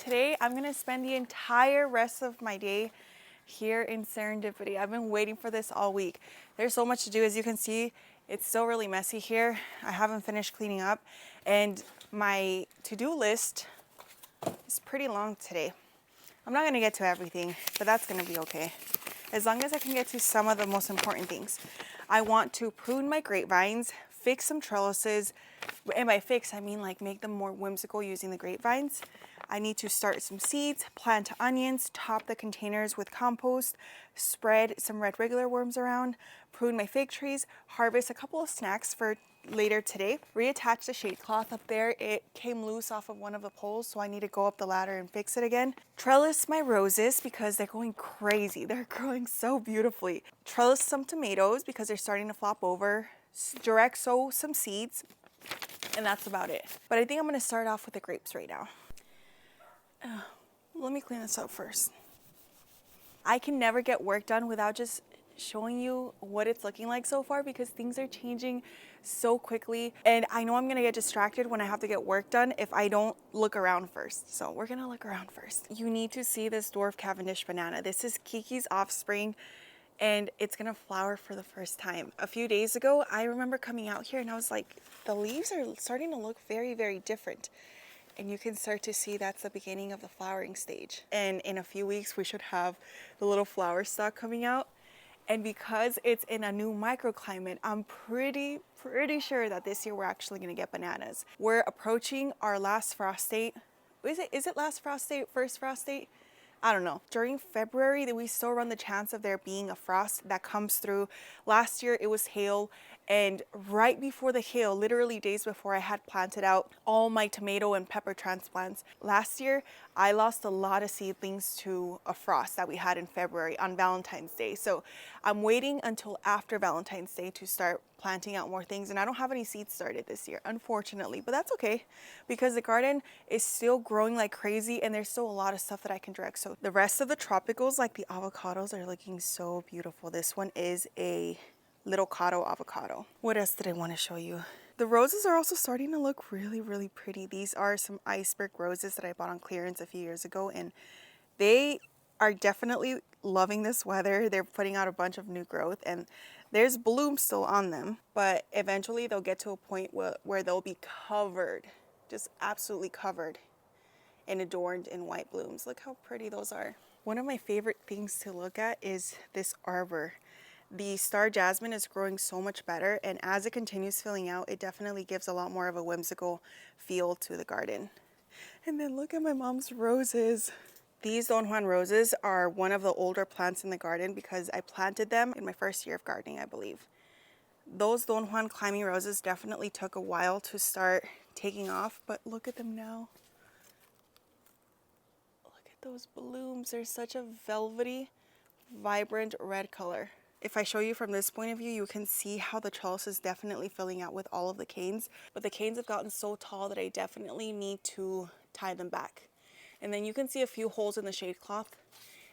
today I'm gonna spend the entire rest of my day here in Serendipity. I've been waiting for this all week. There's so much to do. As you can see, it's still really messy here. I haven't finished cleaning up, and my to-do list is pretty long today. I'm not gonna get to everything, but that's gonna be okay. As long as I can get to some of the most important things. I want to prune my grapevines, fix some trellises, and by fix, I mean like make them more whimsical using the grapevines. I need to start some seeds, plant onions, top the containers with compost, spread some red regular worms around, prune my fig trees, harvest a couple of snacks for later today, reattach the shade cloth up there. It came loose off of one of the poles, so I need to go up the ladder and fix it again. Trellis my roses because they're going crazy. They're growing so beautifully. Trellis some tomatoes because they're starting to flop over. Direct sow some seeds, and that's about it. But I think I'm gonna start off with the grapes right now. Let me clean this up first. I can never get work done without just showing you what it's looking like so far because things are changing so quickly, and I know I'm gonna get distracted when I have to get work done if I don't look around first. So we're gonna look around first. You need to see this dwarf Cavendish banana. This is Kiki's offspring, and it's gonna flower for the first time. A few days ago, I remember coming out here and I was like, the leaves are starting to look very, very different. And you can start to see that's the beginning of the flowering stage. And in a few weeks, we should have the little flower stalk coming out. And because it's in a new microclimate, I'm pretty sure that this year we're actually gonna get bananas. We're approaching our last frost date. Is it last frost date, first frost date? I don't know. During February, we still run the chance of there being a frost that comes through. Last year, it was hail. And right before the hail, literally days before, I had planted out all my tomato and pepper transplants. Last year, I lost a lot of seedlings to a frost that we had in February on Valentine's Day. So I'm waiting until after Valentine's Day to start planting out more things. And I don't have any seeds started this year, unfortunately, but that's okay because the garden is still growing like crazy and there's still a lot of stuff that I can direct. So the rest of the tropicals, like the avocados, are looking so beautiful. This one is a Little Cotto avocado. What else did I want to show you? The roses are also starting to look really, really pretty. These are some iceberg roses that I bought on clearance a few years ago, and they are definitely loving this weather. They're putting out a bunch of new growth, and there's bloom still on them, but eventually they'll get to a point where they'll be covered, just absolutely covered and adorned in white blooms. Look how pretty those are. One of my favorite things to look at is this arbor. The star jasmine is growing so much better, and as it continues filling out, it definitely gives a lot more of a whimsical feel to the garden. And then look at my mom's roses. These Don Juan roses are one of the older plants in the garden because I planted them in my first year of gardening, I believe. Those Don Juan climbing roses definitely took a while to start taking off, but look at them now. Look at those blooms. They're such a velvety, vibrant red color. If I show you from this point of view, you can see how the trellis is definitely filling out with all of the canes, but the canes have gotten so tall that I definitely need to tie them back. And then you can see a few holes in the shade cloth,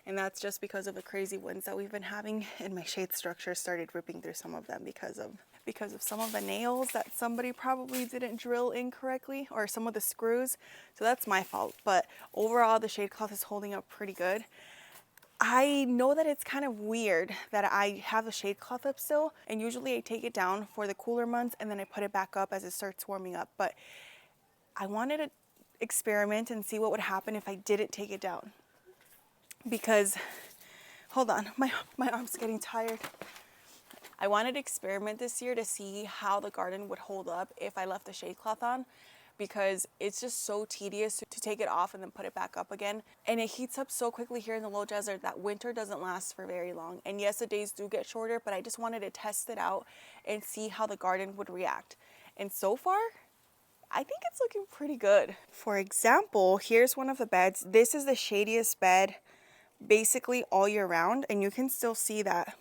and that's just because of the crazy winds that we've been having, and my shade structure started ripping through some of them because of some of the nails that somebody probably didn't drill incorrectly, or some of the screws. So that's my fault, but overall the shade cloth is holding up pretty good. I know that it's kind of weird that I have the shade cloth up still, and usually I take it down for the cooler months and then I put it back up as it starts warming up, but I wanted to experiment and see what would happen if I didn't take it down. Because, hold on, my arm's getting tired. I wanted to experiment this year to see how the garden would hold up if I left the shade cloth on, because it's just so tedious to take it off and then put it back up again. And it heats up so quickly here in the low desert that winter doesn't last for very long. And yes, the days do get shorter, but I just wanted to test it out and see how the garden would react. And so far, I think it's looking pretty good. For example, here's one of the beds. This is the shadiest bed basically all year round, and you can still see that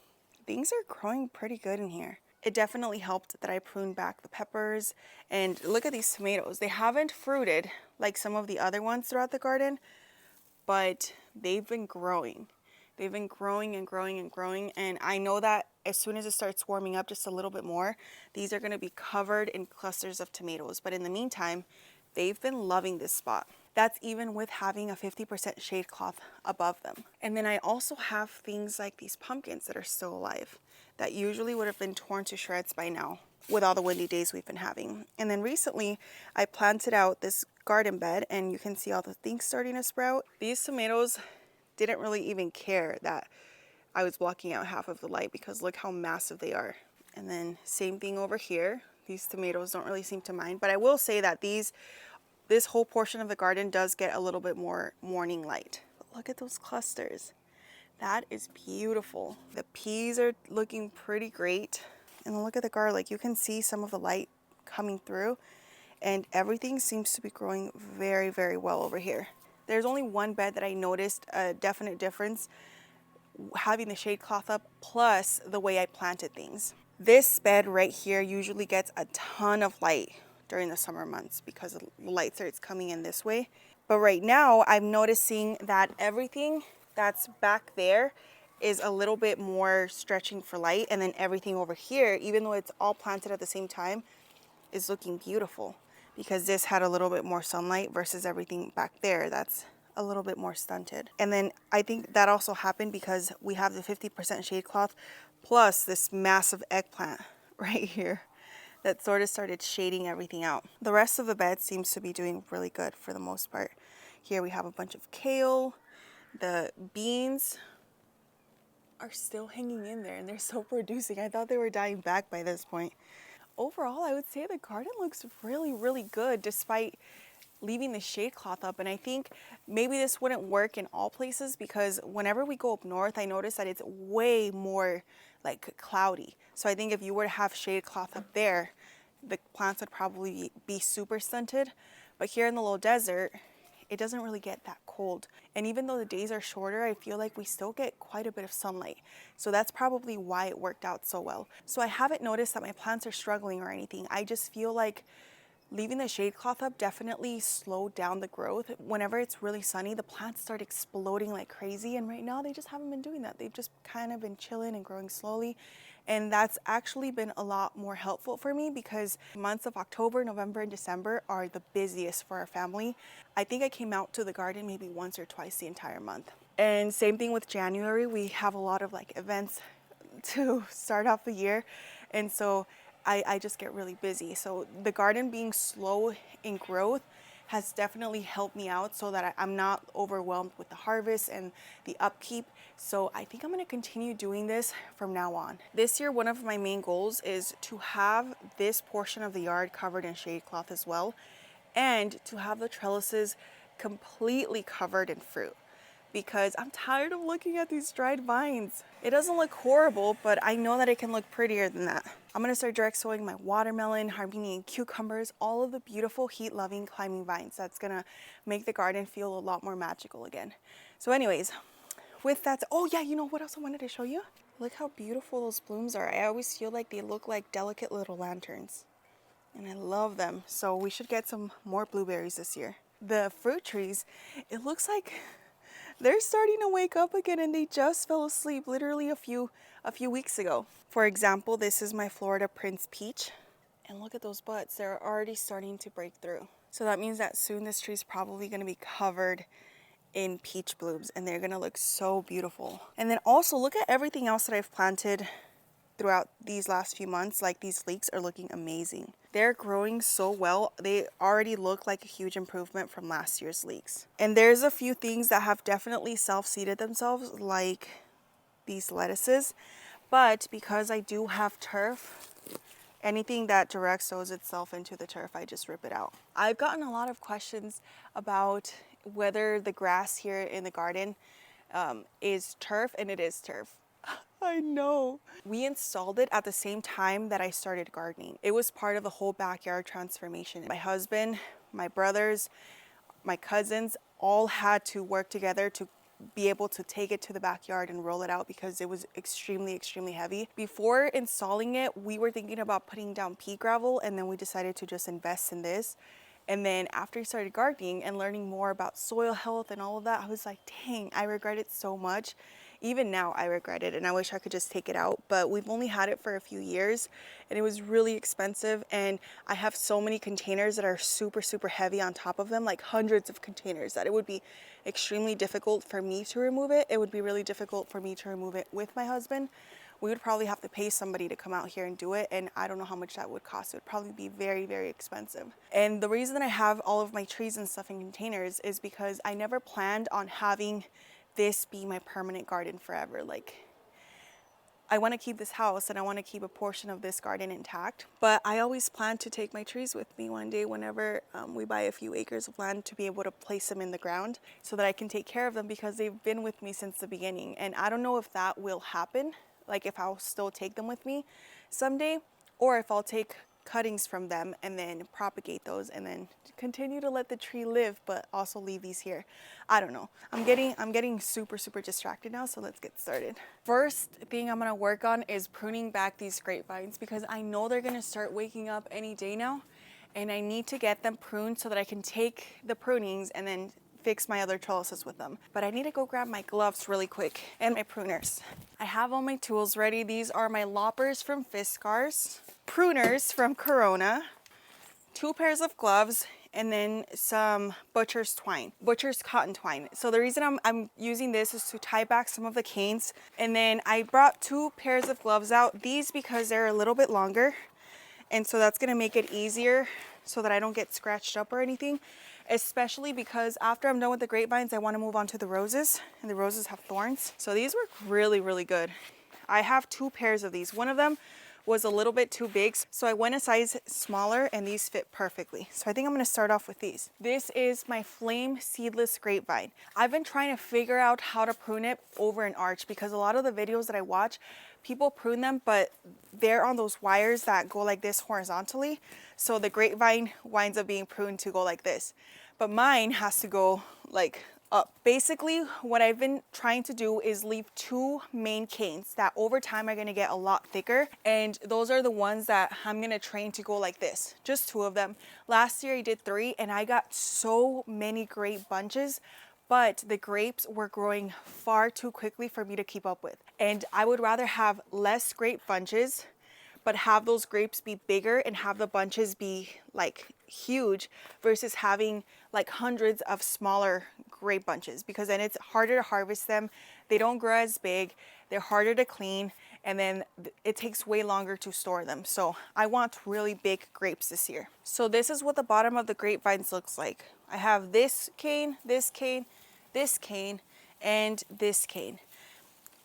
things are growing pretty good in here. It definitely helped that I pruned back the peppers, and look at these tomatoes. They haven't fruited like some of the other ones throughout the garden, but they've been growing. They've been growing and growing and growing, and I know that as soon as it starts warming up just a little bit more, these are going to be covered in clusters of tomatoes. But in the meantime, they've been loving this spot. That's even with having a 50% shade cloth above them. And then I also have things like these pumpkins that are still alive that usually would have been torn to shreds by now with all the windy days we've been having. And then recently I planted out this garden bed and you can see all the things starting to sprout. These tomatoes didn't really even care that I was blocking out half of the light because look how massive they are. And then same thing over here. These tomatoes don't really seem to mind, but I will say that this whole portion of the garden does get a little bit more morning light. But look at those clusters. That is beautiful. The peas are looking pretty great. And look at the garlic. You can see some of the light coming through and everything seems to be growing very, very well over here. There's only one bed that I noticed a definite difference having the shade cloth up plus the way I planted things. This bed right here usually gets a ton of light during the summer months because the light starts coming in this way. But right now I'm noticing that everything that's back there is a little bit more stretching for light, and then everything over here, even though it's all planted at the same time, is looking beautiful because this had a little bit more sunlight versus everything back there that's a little bit more stunted. And then I think that also happened because we have the 50% shade cloth plus this massive eggplant right here that sort of started shading everything out. The rest of the bed seems to be doing really good for the most part. Here we have a bunch of kale. The beans are still hanging in there and they're still producing. I thought they were dying back by this point. Overall, I would say the garden looks really, really good despite leaving the shade cloth up. And I think maybe this wouldn't work in all places because whenever we go up north, I notice that it's way more like cloudy. So I think if you were to have shade cloth up there, the plants would probably be super stunted. But here in the low desert, it doesn't really get that cold. And even though the days are shorter, I feel like we still get quite a bit of sunlight. So that's probably why it worked out so well. So I haven't noticed that my plants are struggling or anything. I just feel like leaving the shade cloth up definitely slowed down the growth. Whenever it's really sunny, the plants start exploding like crazy. And right now they just haven't been doing that. They've just kind of been chilling and growing slowly. And that's actually been a lot more helpful for me because months of October, November, and December are the busiest for our family. I think I came out to the garden maybe once or twice the entire month. And same thing with January. We have a lot of like events to start off the year. And so I just get really busy. So the garden being slow in growth has definitely helped me out so that I'm not overwhelmed with the harvest and the upkeep. So I think I'm gonna continue doing this from now on. This year, one of my main goals is to have this portion of the yard covered in shade cloth as well, and to have the trellises completely covered in fruit, because I'm tired of looking at these dried vines. It doesn't look horrible, but I know that it can look prettier than that. I'm gonna start direct sowing my watermelon, Armenian cucumbers, all of the beautiful heat-loving climbing vines. That's gonna make the garden feel a lot more magical again. So anyways, with that, oh yeah, you know what else I wanted to show you? Look how beautiful those blooms are. I always feel like they look like delicate little lanterns. And I love them. So we should get some more blueberries this year. The fruit trees, it looks like they're starting to wake up again and they just fell asleep literally a few weeks ago. For example, this is my Florida Prince Peach. And look at those buds, they're already starting to break through. So that means that soon this tree is probably gonna be covered in peach blooms and they're gonna look so beautiful. And then also look at everything else that I've planted throughout these last few months. Like these leeks are looking amazing. They're growing so well. They already look like a huge improvement from last year's leeks. And there's a few things that have definitely self-seeded themselves, like these lettuces. But because I do have turf, anything that direct sows itself into the turf, I just rip it out. I've gotten a lot of questions about whether the grass here in the garden is turf, and it is turf. I know. We installed it at the same time that I started gardening. It was part of the whole backyard transformation. My husband, my brothers, my cousins all had to work together to be able to take it to the backyard and roll it out because it was extremely heavy. Before installing it, we were thinking about putting down pea gravel, and then we decided to just invest in this. And then after I started gardening and learning more about soil health and all of that, I was like, dang, I regret it so much. Even now I regret it and I wish I could just take it out, but we've only had it for a few years and it was really expensive, and I have so many containers that are super heavy on top of them, like hundreds of containers, that it would be extremely difficult for me to remove it. It would be really difficult for me to remove it with my husband. We would probably have to pay somebody to come out here and do it, and I don't know how much that would cost. It would probably be very expensive. And the reason that I have all of my trees and stuff in containers is because I never planned on having this be my permanent garden forever. Like, I want to keep this house and I want to keep a portion of this garden intact, but I always plan to take my trees with me one day whenever we buy a few acres of land, to be able to place them in the ground so that I can take care of them, because they've been with me since the beginning. And I don't know if that will happen, like if I'll still take them with me someday, or if I'll take cuttings from them and then propagate those and then continue to let the tree live, but also leave these here. I don't know. I'm getting super distracted now, so let's get started. First thing I'm gonna work on is pruning back these grapevines, because I know they're gonna start waking up any day now, and I need to get them pruned so that I can take the prunings and then fix my other trellises with them. But I need to go grab my gloves really quick and my pruners. I have all my tools ready. These are my loppers from Fiskars, pruners from Corona, 2 pairs of gloves, and then some butcher's cotton twine. So the reason I'm using this is to tie back some of the canes. And then I brought 2 pairs of gloves out, these because they're a little bit longer, and so that's gonna make it easier so that I don't get scratched up or anything. Especially because after I'm done with the grapevines, I want to move on to the roses, and the roses have thorns. So these work really good. I have 2 pairs of these. One of them was a little bit too big, so I went a size smaller, and these fit perfectly. So I think I'm going to start off with these. This is my flame seedless grapevine. I've been trying to figure out how to prune it over an arch, because a lot of the videos that I watch, people prune them, but they're on those wires that go like this horizontally. So the grapevine winds up being pruned to go like this. But mine has to go like up. Basically, what I've been trying to do is leave 2 main canes that over time are gonna get a lot thicker. And those are the ones that I'm gonna train to go like this. Just 2 of them. Last year I did 3 and I got so many great bunches, but the grapes were growing far too quickly for me to keep up with. And I would rather have less grape bunches, but have those grapes be bigger and have the bunches be like huge, versus having like hundreds of smaller grape bunches, because then it's harder to harvest them. They don't grow as big, they're harder to clean, and then it takes way longer to store them. So I want really big grapes this year. So this is what the bottom of the grapevines looks like. I have this cane, this cane, this cane, and this cane.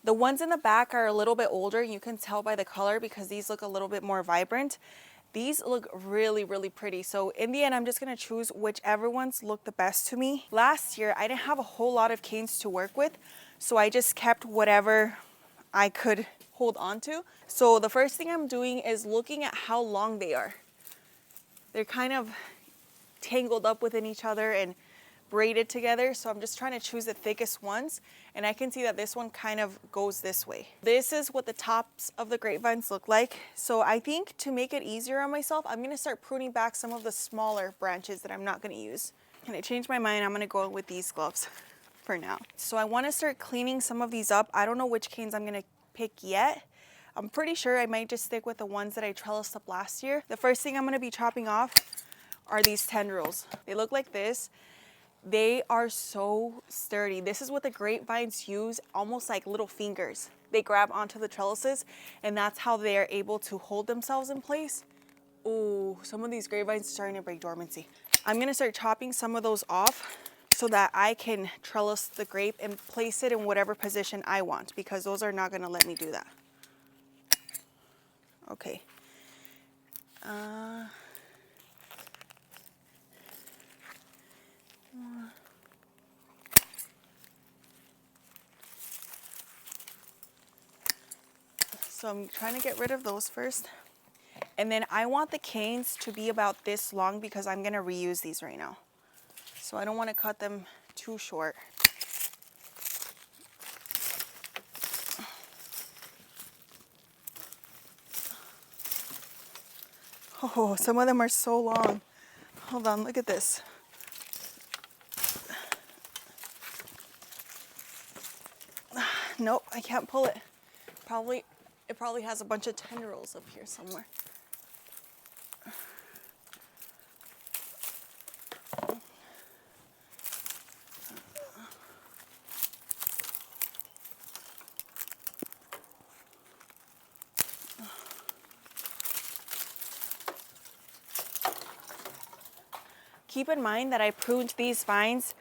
The ones in the back are a little bit older. You can tell by the color because these look a little bit more vibrant. These look really pretty. So in the end, I'm just gonna choose whichever ones look the best to me. Last year, I didn't have a whole lot of canes to work with, so I just kept whatever I could hold on to. So the first thing I'm doing is looking at how long they are. They're kind of tangled up within each other and braided together, so I'm just trying to choose the thickest ones, and I can see that this one kind of goes this way. This is what the tops of the grapevines look like. So I think to make it easier on myself, I'm gonna start pruning back some of the smaller branches that I'm not gonna use. And I changed my mind, I'm gonna go with these gloves for now. So I wanna start cleaning some of these up. I don't know which canes I'm gonna pick yet. I'm pretty sure I might just stick with the ones that I trellised up last year. The first thing I'm gonna be chopping off are these tendrils. They look like this. They are so sturdy. This is what the grapevines use, almost like little fingers. They grab onto the trellises, and that's how they are able to hold themselves in place. Oh, some of these grapevines are starting to break dormancy. I'm gonna start chopping some of those off so that I can trellis the grape and place it in whatever position I want, because those are not gonna let me do that. Okay. So I'm trying to get rid of those first. And then I want the canes to be about this long because I'm gonna reuse these right now. So I don't want to cut them too short. Oh, some of them are so long. Hold on, look at this. Nope, I can't pull it. It probably has a bunch of tendrils up here somewhere. Keep in mind that I pruned these vines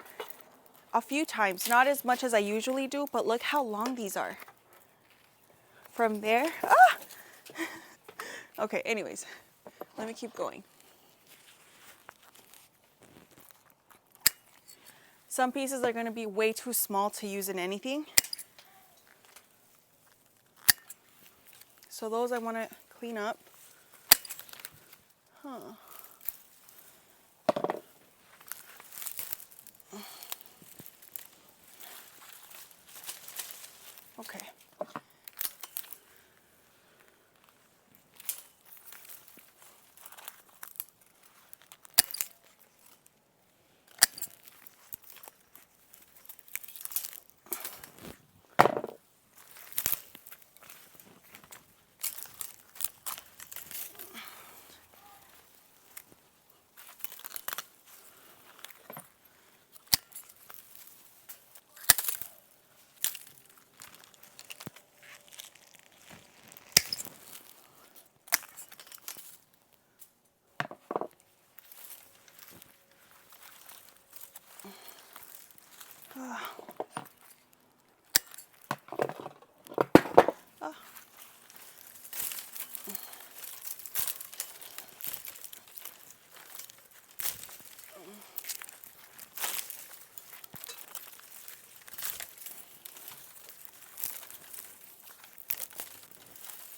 a few times, not as much as I usually do, but look how long these are. From there, Okay, anyways, let me keep going. Some pieces are gonna be way too small to use in anything. So those I wanna clean up. Okay.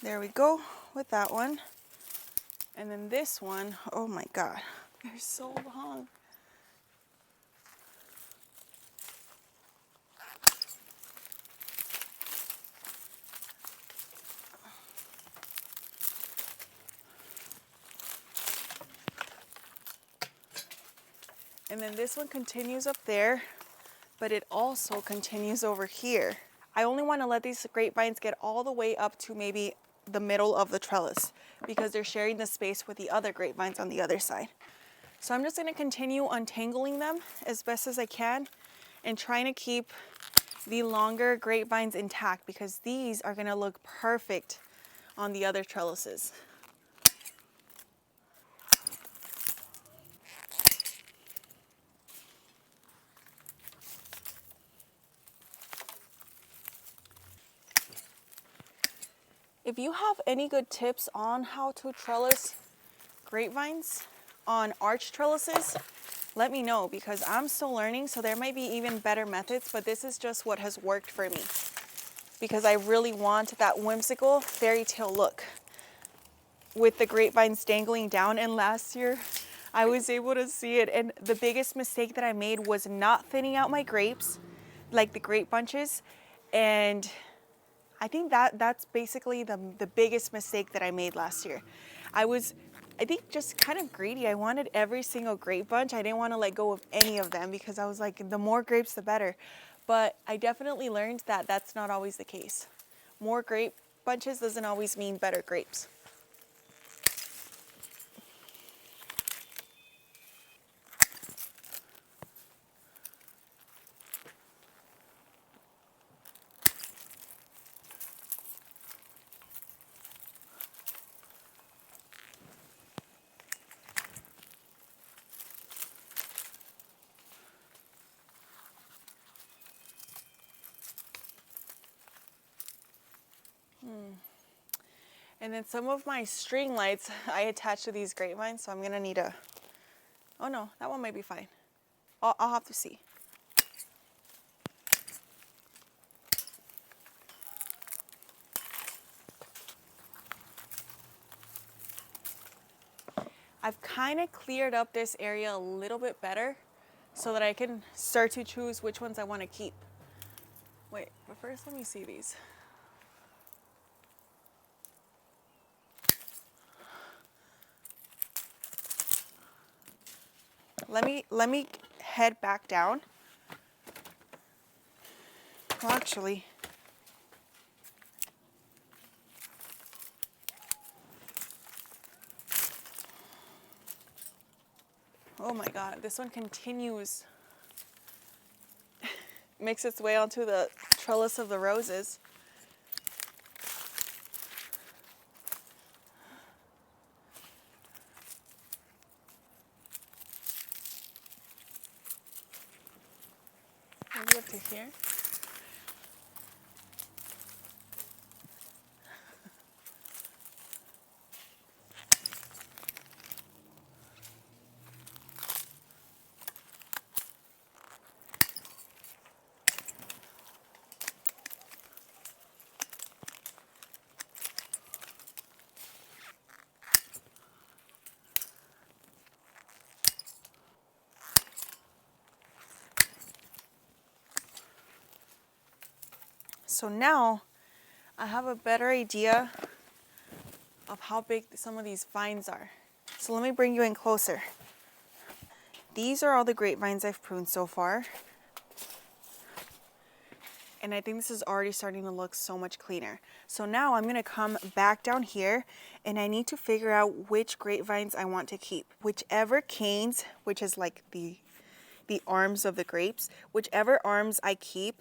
There we go with that one. And then this one, oh my God, they're so long. And then this one continues up there, but it also continues over here. I only want to let these grapevines get all the way up to maybe the middle of the trellis because they're sharing the space with the other grapevines on the other side. So I'm just going to continue untangling them as best as I can and trying to keep the longer grapevines intact because these are going to look perfect on the other trellises. If you have any good tips on how to trellis grapevines on arch trellises, let me know because I'm still learning, so there might be even better methods, but this is just what has worked for me because I really want that whimsical fairy tale look with the grapevines dangling down. And last year I was able to see it, and the biggest mistake that I made was not thinning out my grapes, like the grape bunches, and I think that's basically the biggest mistake that I made last year. I think just kind of greedy. I wanted every single grape bunch. I didn't want to let go of any of them because I was like, the more grapes, the better. But I definitely learned that that's not always the case. More grape bunches doesn't always mean better grapes. And then some of my string lights I attach to these grapevines, so I'm gonna need a, oh no, that one might be fine. I'll have to see. I've kind of cleared up this area a little bit better so that I can start to choose which ones I want to keep. Wait, but first let me see these. Let me head back down. Well, actually, Oh my God, this one continues. Makes its way onto the trellis of the roses. Maybe up to here. So now I have a better idea of how big some of these vines are. So let me bring you in closer. These are all the grapevines I've pruned so far. And I think this is already starting to look so much cleaner. So now I'm gonna come back down here and I need to figure out which grapevines I want to keep. Whichever canes, which is like the arms of the grapes, whichever arms I keep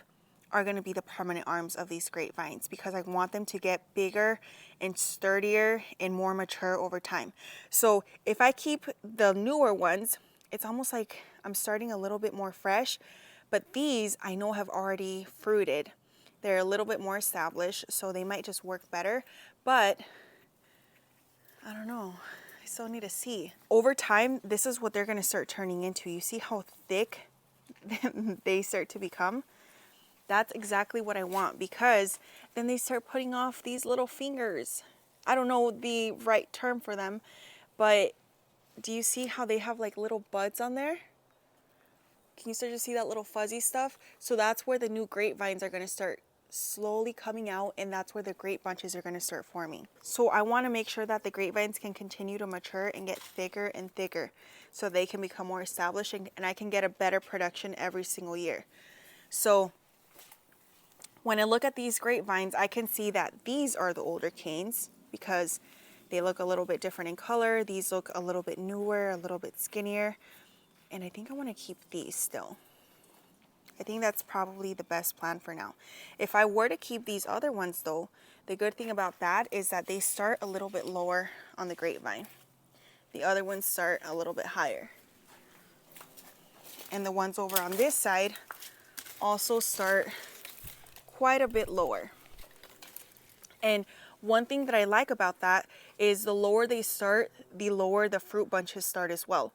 are gonna be the permanent arms of these grapevines because I want them to get bigger and sturdier and more mature over time. So if I keep the newer ones, it's almost like I'm starting a little bit more fresh, but these I know have already fruited. They're a little bit more established, so they might just work better, but I don't know. I still need to see. Over time, this is what they're gonna start turning into. You see how thick they start to become? That's exactly what I want because then they start putting off these little fingers. I don't know the right term for them, but do you see how they have like little buds on there? Can you start to see that little fuzzy stuff? So that's where the new grapevines are gonna start slowly coming out, and that's where the grape bunches are gonna start forming. So I wanna make sure that the grapevines can continue to mature and get thicker and thicker so they can become more established and I can get a better production every single year. So when I look at these grapevines, I can see that these are the older canes because they look a little bit different in color. These look a little bit newer, a little bit skinnier. And I think I want to keep these still. I think that's probably the best plan for now. If I were to keep these other ones though, the good thing about that is that they start a little bit lower on the grapevine. The other ones start a little bit higher. And the ones over on this side also start quite a bit lower. And one thing that I like about that is the lower they start, the lower the fruit bunches start as well.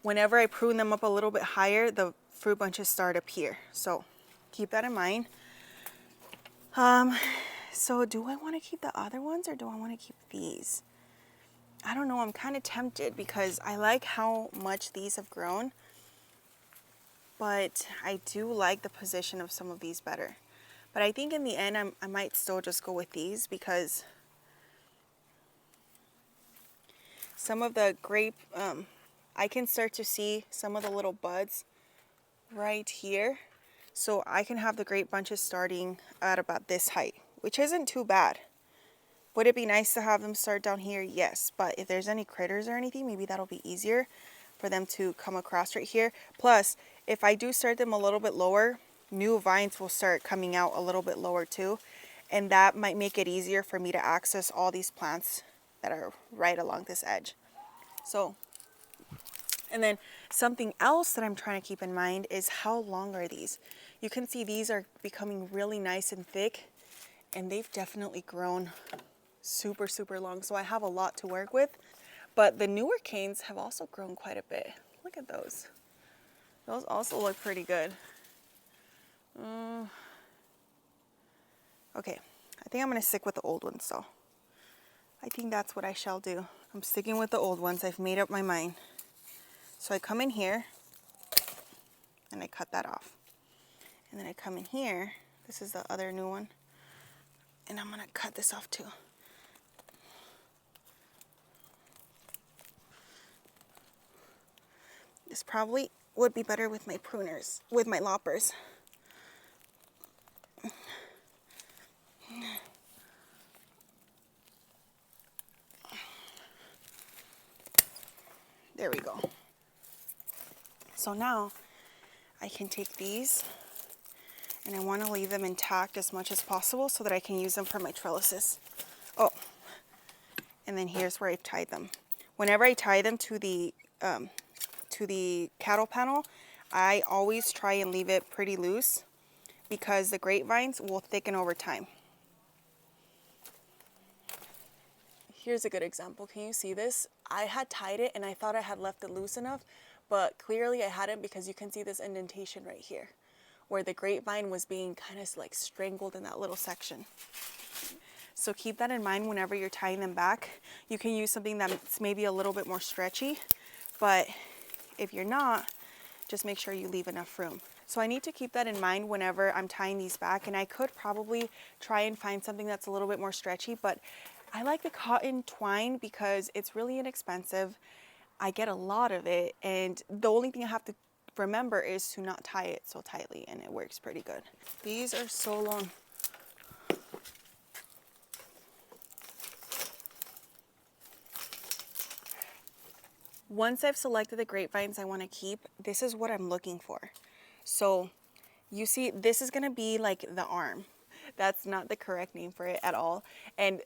Whenever I prune them up a little bit higher, the fruit bunches start up here. So keep that in mind. So do I want to keep the other ones or do I want to keep these? I don't know. I'm kind of tempted because I like how much these have grown, but I do like the position of some of these better. But I think in the end, I might still just go with these because some of the grape, I can start to see some of the little buds right here. So I can have the grape bunches starting at about this height, which isn't too bad. Would it be nice to have them start down here? Yes, but if there's any critters or anything, maybe that'll be easier for them to come across right here. Plus, if I do start them a little bit lower, new vines will start coming out a little bit lower too. And that might make it easier for me to access all these plants that are right along this edge. So, and then something else that I'm trying to keep in mind is how long are these? You can see these are becoming really nice and thick, and they've definitely grown super, super long. So I have a lot to work with. But the newer canes have also grown quite a bit. Look at those. Those also look pretty good. Okay, I think I'm gonna stick with the old ones though. I think that's what I shall do. I'm sticking with the old ones. I've made up my mind. So I come in here and I cut that off. And then I come in here, this is the other new one, and I'm gonna cut this off too. This probably would be better with my pruners, with my loppers. There we go. So now I can take these, and I want to leave them intact as much as possible so that I can use them for my trellises. Oh, and then here's where I've tied them. Whenever I tie them to the cattle panel, I always try and leave it pretty loose because the grapevines will thicken over time. Here's a good example. Can you see this? I had tied it and I thought I had left it loose enough, but clearly I hadn't, because you can see this indentation right here where the grapevine was being kind of like strangled in that little section. So keep that in mind whenever you're tying them back. You can use something that's maybe a little bit more stretchy, but if you're not, just make sure you leave enough room. So I need to keep that in mind whenever I'm tying these back, and I could probably try and find something that's a little bit more stretchy, but I like the cotton twine because it's really inexpensive. I get a lot of it, and the only thing I have to remember is to not tie it so tightly, and it works pretty good. These are so long. Once I've selected the grapevines I want to keep, this is what I'm looking for. So you see, this is going to be like the arm. That's not the correct name for it at all. And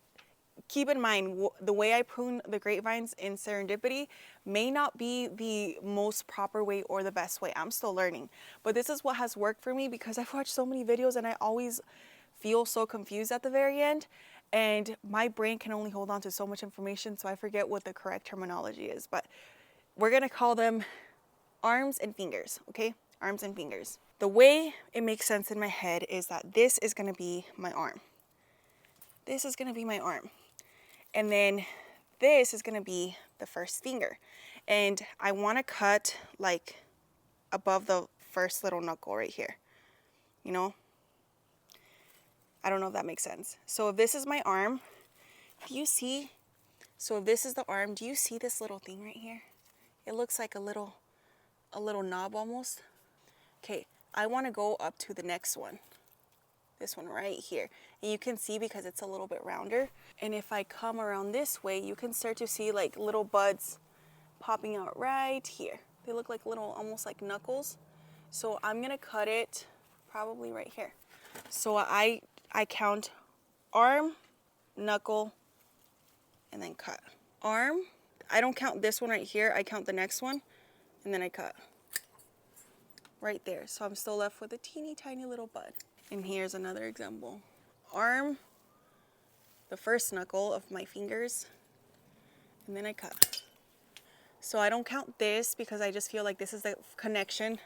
keep in mind, the way I prune the grapevines in Serendipity may not be the most proper way or the best way. I'm still learning. But this is what has worked for me because I've watched so many videos and I always feel so confused at the very end. And my brain can only hold on to so much information, so I forget what the correct terminology is. But we're going to call them arms and fingers, okay? Arms and fingers. The way it makes sense in my head is that this is going to be my arm. This is going to be my arm. And then this is going to be the first finger. And I want to cut like above the first little knuckle right here. You know? I don't know if that makes sense. So if this is my arm, do you see? So if this is the arm, do you see this little thing right here? It looks like a little knob almost. Okay, I want to go up to the next one. This one right here. And you can see because it's a little bit rounder. And if I come around this way, you can start to see like little buds popping out right here. They look like little, almost like knuckles. So I'm gonna cut it probably right here. So I count arm, knuckle, and then cut. Arm, I don't count this one right here. I count the next one, and then I cut. Right there. So I'm still left with a teeny tiny little bud. And here's another example. Arm, the first knuckle of my fingers, and then I cut. So I don't count this because I just feel like this is the connection.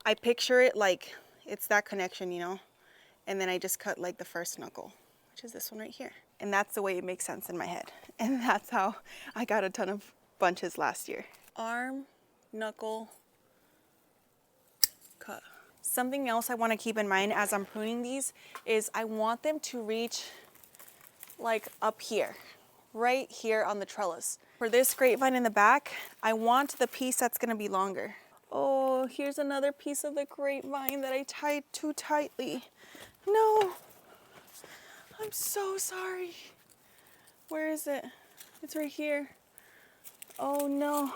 I picture it like it's that connection, you know? And then I just cut like the first knuckle, which is this one right here. And that's the way it makes sense in my head. And that's how I got a ton of bunches last year. Arm, knuckle, cut. Something else I want to keep in mind as I'm pruning these is I want them to reach like up here, right here on the trellis. For this grapevine in the back, I want the piece that's going to be longer. Oh, here's another piece of the grapevine that I tied too tightly. No, I'm so sorry. Where is it? It's right here. Oh no.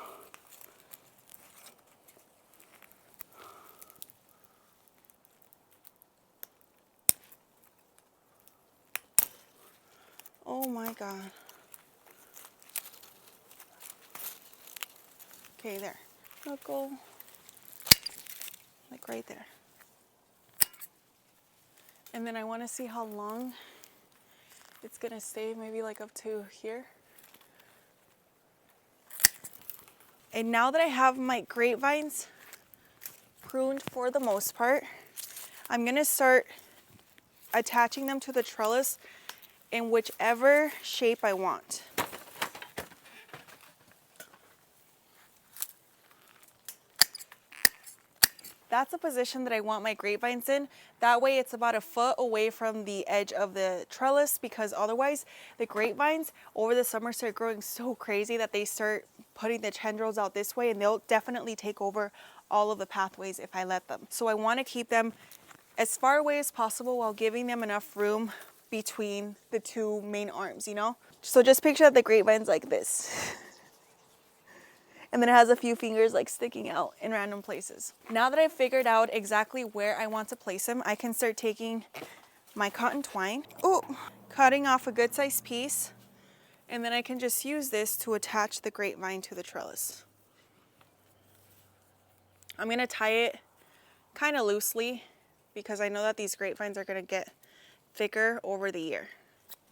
Oh my God. Okay, there. Knuckle. Like right there. And then I want to see how long it's gonna stay, maybe like up to here. And now that I have my grapevines pruned for the most part, I'm gonna start attaching them to the trellis in whichever shape I want. That's the position that I want my grapevines in. That way it's about a foot away from the edge of the trellis, because otherwise the grapevines over the summer start growing so crazy that they start putting the tendrils out this way, and they'll definitely take over all of the pathways if I let them. So I want to keep them as far away as possible while giving them enough room between the two main arms, you know? So just picture the grapevines like this. And then it has a few fingers like sticking out in random places. Now that I've figured out exactly where I want to place them, I can start taking my cotton twine, cutting off a good sized piece, and then I can just use this to attach the grapevine to the trellis. I'm gonna tie it kind of loosely because I know that these grapevines are gonna get thicker over the year.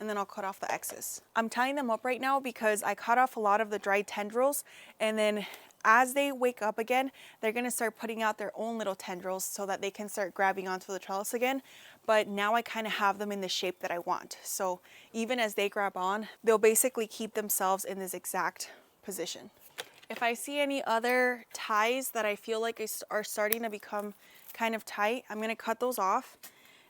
And then I'll cut off the excess. I'm tying them up right now because I cut off a lot of the dried tendrils, and then as they wake up again, they're gonna start putting out their own little tendrils so that they can start grabbing onto the trellis again. But now I kind of have them in the shape that I want. So even as they grab on, they'll basically keep themselves in this exact position. If I see any other ties that I feel like are starting to become kind of tight, I'm gonna cut those off.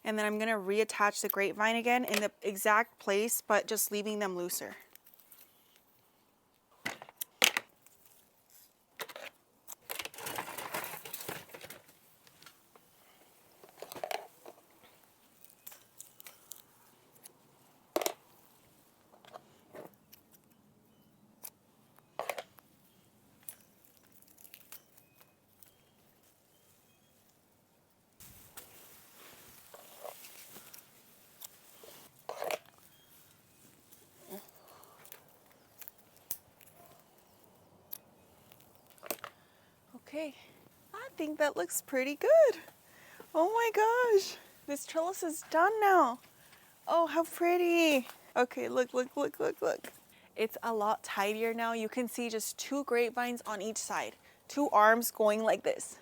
And then I'm gonna reattach the grapevine again in the exact place, but just leaving them looser. Okay, I think that looks pretty good. Oh my gosh, this trellis is done now. Oh, how pretty. Okay, look. It's a lot tidier now. You can see just 2 grapevines on each side, 2 arms going like this.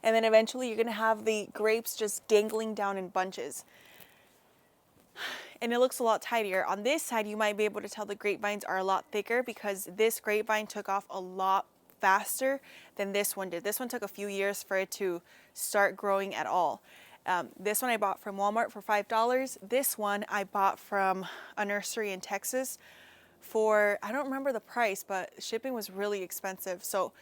And then eventually you're gonna have the grapes just dangling down in bunches. And it looks a lot tidier. On this side, you might be able to tell the grapevines are a lot thicker because this grapevine took off a lot faster than this one did. This one took a few years for it to start growing at all. This one I bought from Walmart for $5. This one I bought from a nursery in Texas for, I don't remember the price, but shipping was really expensive. So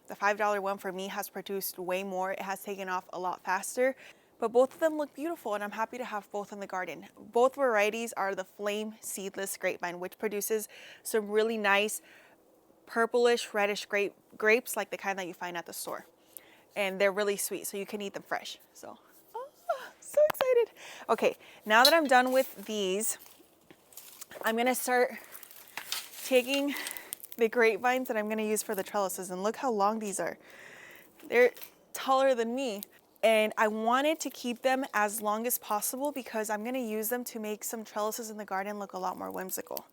the $5 one for me has produced way more. It has taken off a lot faster. But both of them look beautiful, and I'm happy to have both in the garden. Both varieties are the Flame Seedless Grapevine, which produces some really nice purplish, reddish grapes like the kind that you find at the store. And they're really sweet, so you can eat them fresh. So, so excited. Okay, now that I'm done with these, I'm gonna start taking the grapevines that I'm gonna use for the trellises, and look how long these are. They're taller than me. And I wanted to keep them as long as possible because I'm gonna use them to make some trellises in the garden look a lot more whimsical.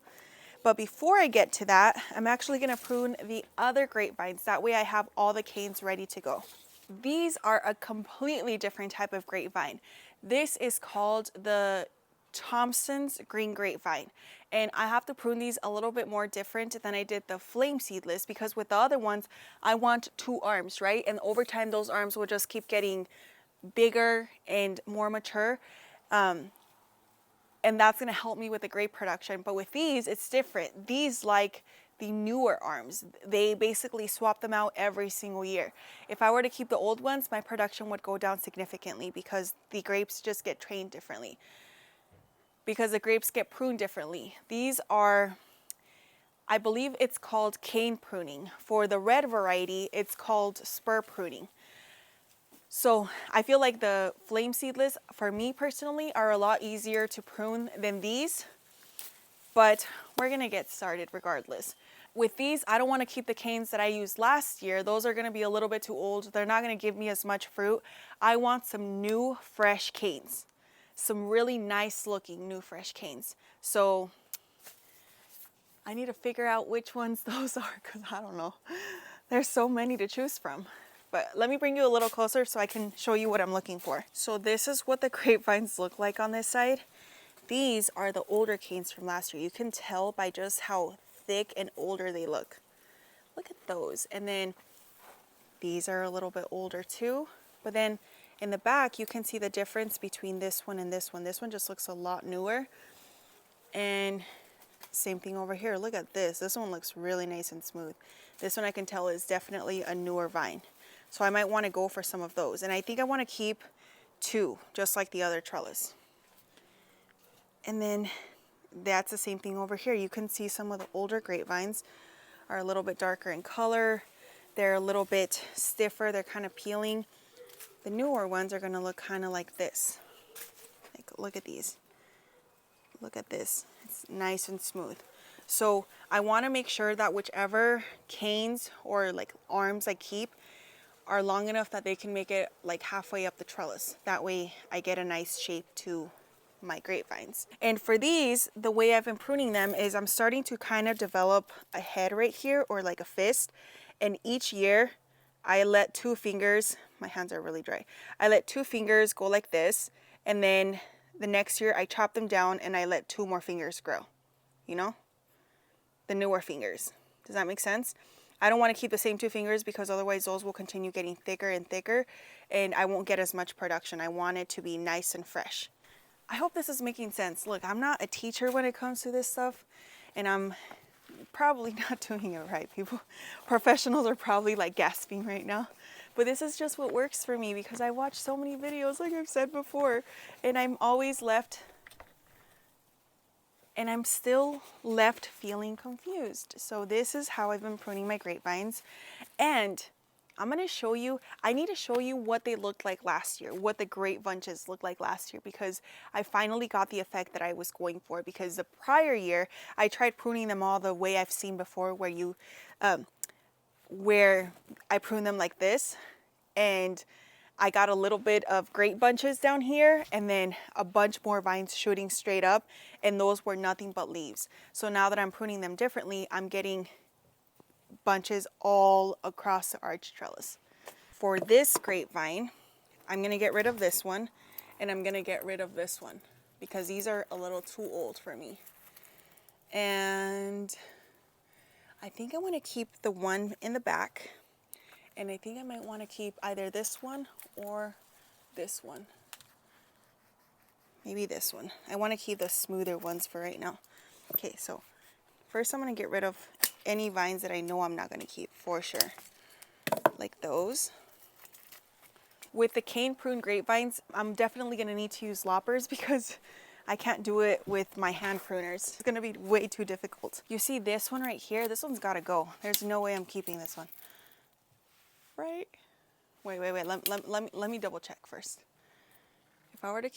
But before I get to that, I'm actually gonna prune the other grapevines. That way I have all the canes ready to go. These are a completely different type of grapevine. This is called the Thompson's Green Grapevine. And I have to prune these a little bit more different than I did the Flame Seedless, because with the other ones, I want 2 arms, right? And over time, those arms will just keep getting bigger and more mature. And that's gonna help me with the grape production. But with these, it's different. These, like the newer arms, they basically swap them out every single year. If I were to keep the old ones, my production would go down significantly because the grapes just get trained differently. Because the grapes get pruned differently. These are, I believe it's called cane pruning. For the red variety, it's called spur pruning. So I feel like the Flame Seedless, for me personally, are a lot easier to prune than these, but we're gonna get started regardless. With these, I don't wanna keep the canes that I used last year. Those are gonna be a little bit too old. They're not gonna give me as much fruit. I want some new, fresh canes. Some really nice looking new fresh canes. So I need to figure out which ones those are because I don't know. There's so many to choose from. But let me bring you a little closer so I can show you what I'm looking for. So this is what the grapevines look like on this side. These are the older canes from last year. You can tell by just how thick and older they look. Look at those. And then these are a little bit older too. But then in the back, you can see the difference between this one and this one. This one just looks a lot newer. And same thing over here. Look at this. This one looks really nice and smooth. This one I can tell is definitely a newer vine. So I might want to go for some of those. And I think I want to keep 2, just like the other trellis. And then that's the same thing over here. You can see some of the older grapevines are a little bit darker in color. They're a little bit stiffer. They're kind of peeling. The newer ones are gonna look kind of like this. Like, look at these. Look at this. It's nice and smooth. So I want to make sure that whichever canes or like arms I keep are long enough that they can make it like halfway up the trellis. That way I get a nice shape to my grapevines. And for these, the way I've been pruning them is I'm starting to kind of develop a head right here, or like a fist. And each year I let 2 fingers, my hands are really dry, I let 2 fingers go like this, and then the next year I chop them down and I let 2 more fingers grow, you know, the newer fingers. Does that make sense? I don't want to keep the same 2 fingers because otherwise those will continue getting thicker and thicker and I won't get as much production. I want it to be nice and fresh. I hope this is making sense. Look, I'm not a teacher when it comes to this stuff, and I'm probably not doing it right. People, professionals are probably like gasping right now. But this is just what works for me because I watch so many videos, like I've said before, and I'm always left, and I'm still left feeling confused. So this is how I've been pruning my grapevines. And I'm gonna show you, I need to show you what they looked like last year, what the grape bunches looked like last year, because I finally got the effect that I was going for. Because the prior year, I tried pruning them all the way I've seen before, where I prune them like this, and I got a little bit of grape bunches down here, and then a bunch more vines shooting straight up, and those were nothing but leaves. So now that I'm pruning them differently, I'm getting bunches all across the arch trellis. For this grapevine, I'm gonna get rid of this one, and I'm gonna get rid of this one because these are a little too old for me. And I think I want to keep the one in the back, and I think I might want to keep either this one or this one. Maybe this one. I want to keep the smoother ones for right now. Okay, so first I'm going to get rid of any vines that I know I'm not going to keep for sure. Like those. With the cane prune grapevines, I'm definitely going to need to use loppers because I can't do it with my hand pruners. It's going to be way too difficult. You see this one right here? This one's got to go. There's no way I'm keeping this one. Right? Wait. Let me double check first. If I were to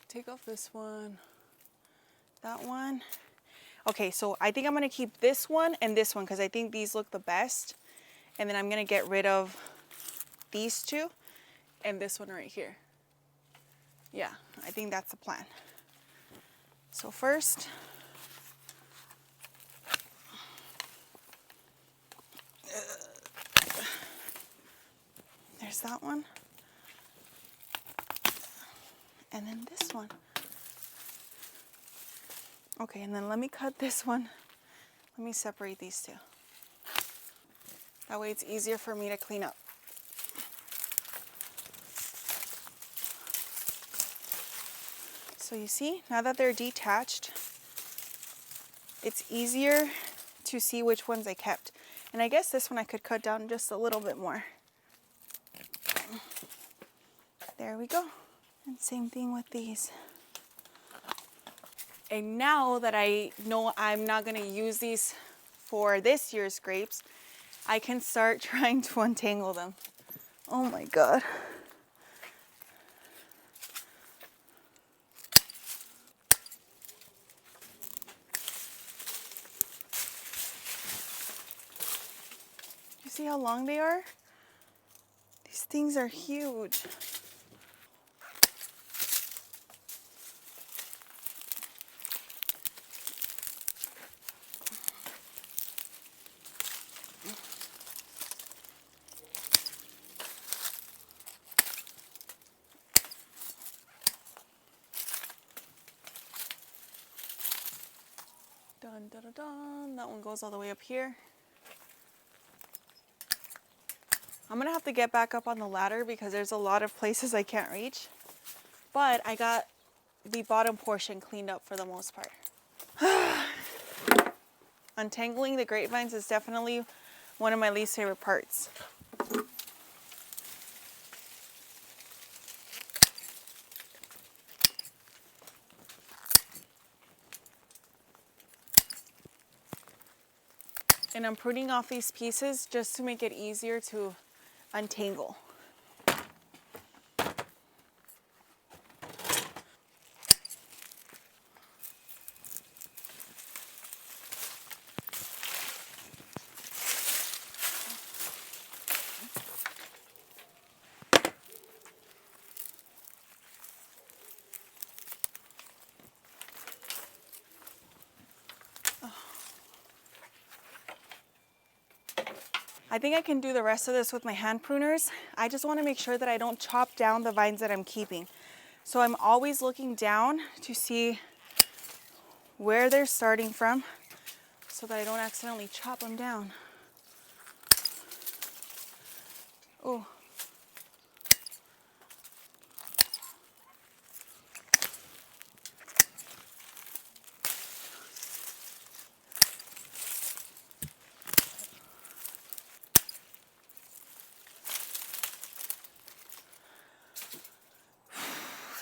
take off this one, that one. Okay, so I think I'm going to keep this one and this one because I think these look the best. And then I'm going to get rid of these 2 and this one right here. Yeah, I think that's the plan. So first, there's that one. And then this one. Okay, and then let me cut this one. Let me separate these 2. That way it's easier for me to clean up. So you see, now that they're detached, it's easier to see which ones I kept. And I guess this one I could cut down just a little bit more. There we go. And same thing with these. And now that I know I'm not going to use these for this year's grapes, I can start trying to untangle them. Oh my God. You see how long they are? These things are huge. Dun, dun, dun, dun. That one goes all the way up here. I'm gonna have to get back up on the ladder because there's a lot of places I can't reach. But I got the bottom portion cleaned up for the most part. Untangling the grapevines is definitely one of my least favorite parts. And I'm pruning off these pieces just to make it easier to untangle. I think I can do the rest of this with my hand pruners. I just want to make sure that I don't chop down the vines that I'm keeping. So I'm always looking down to see where they're starting from so that I don't accidentally chop them down. Oh.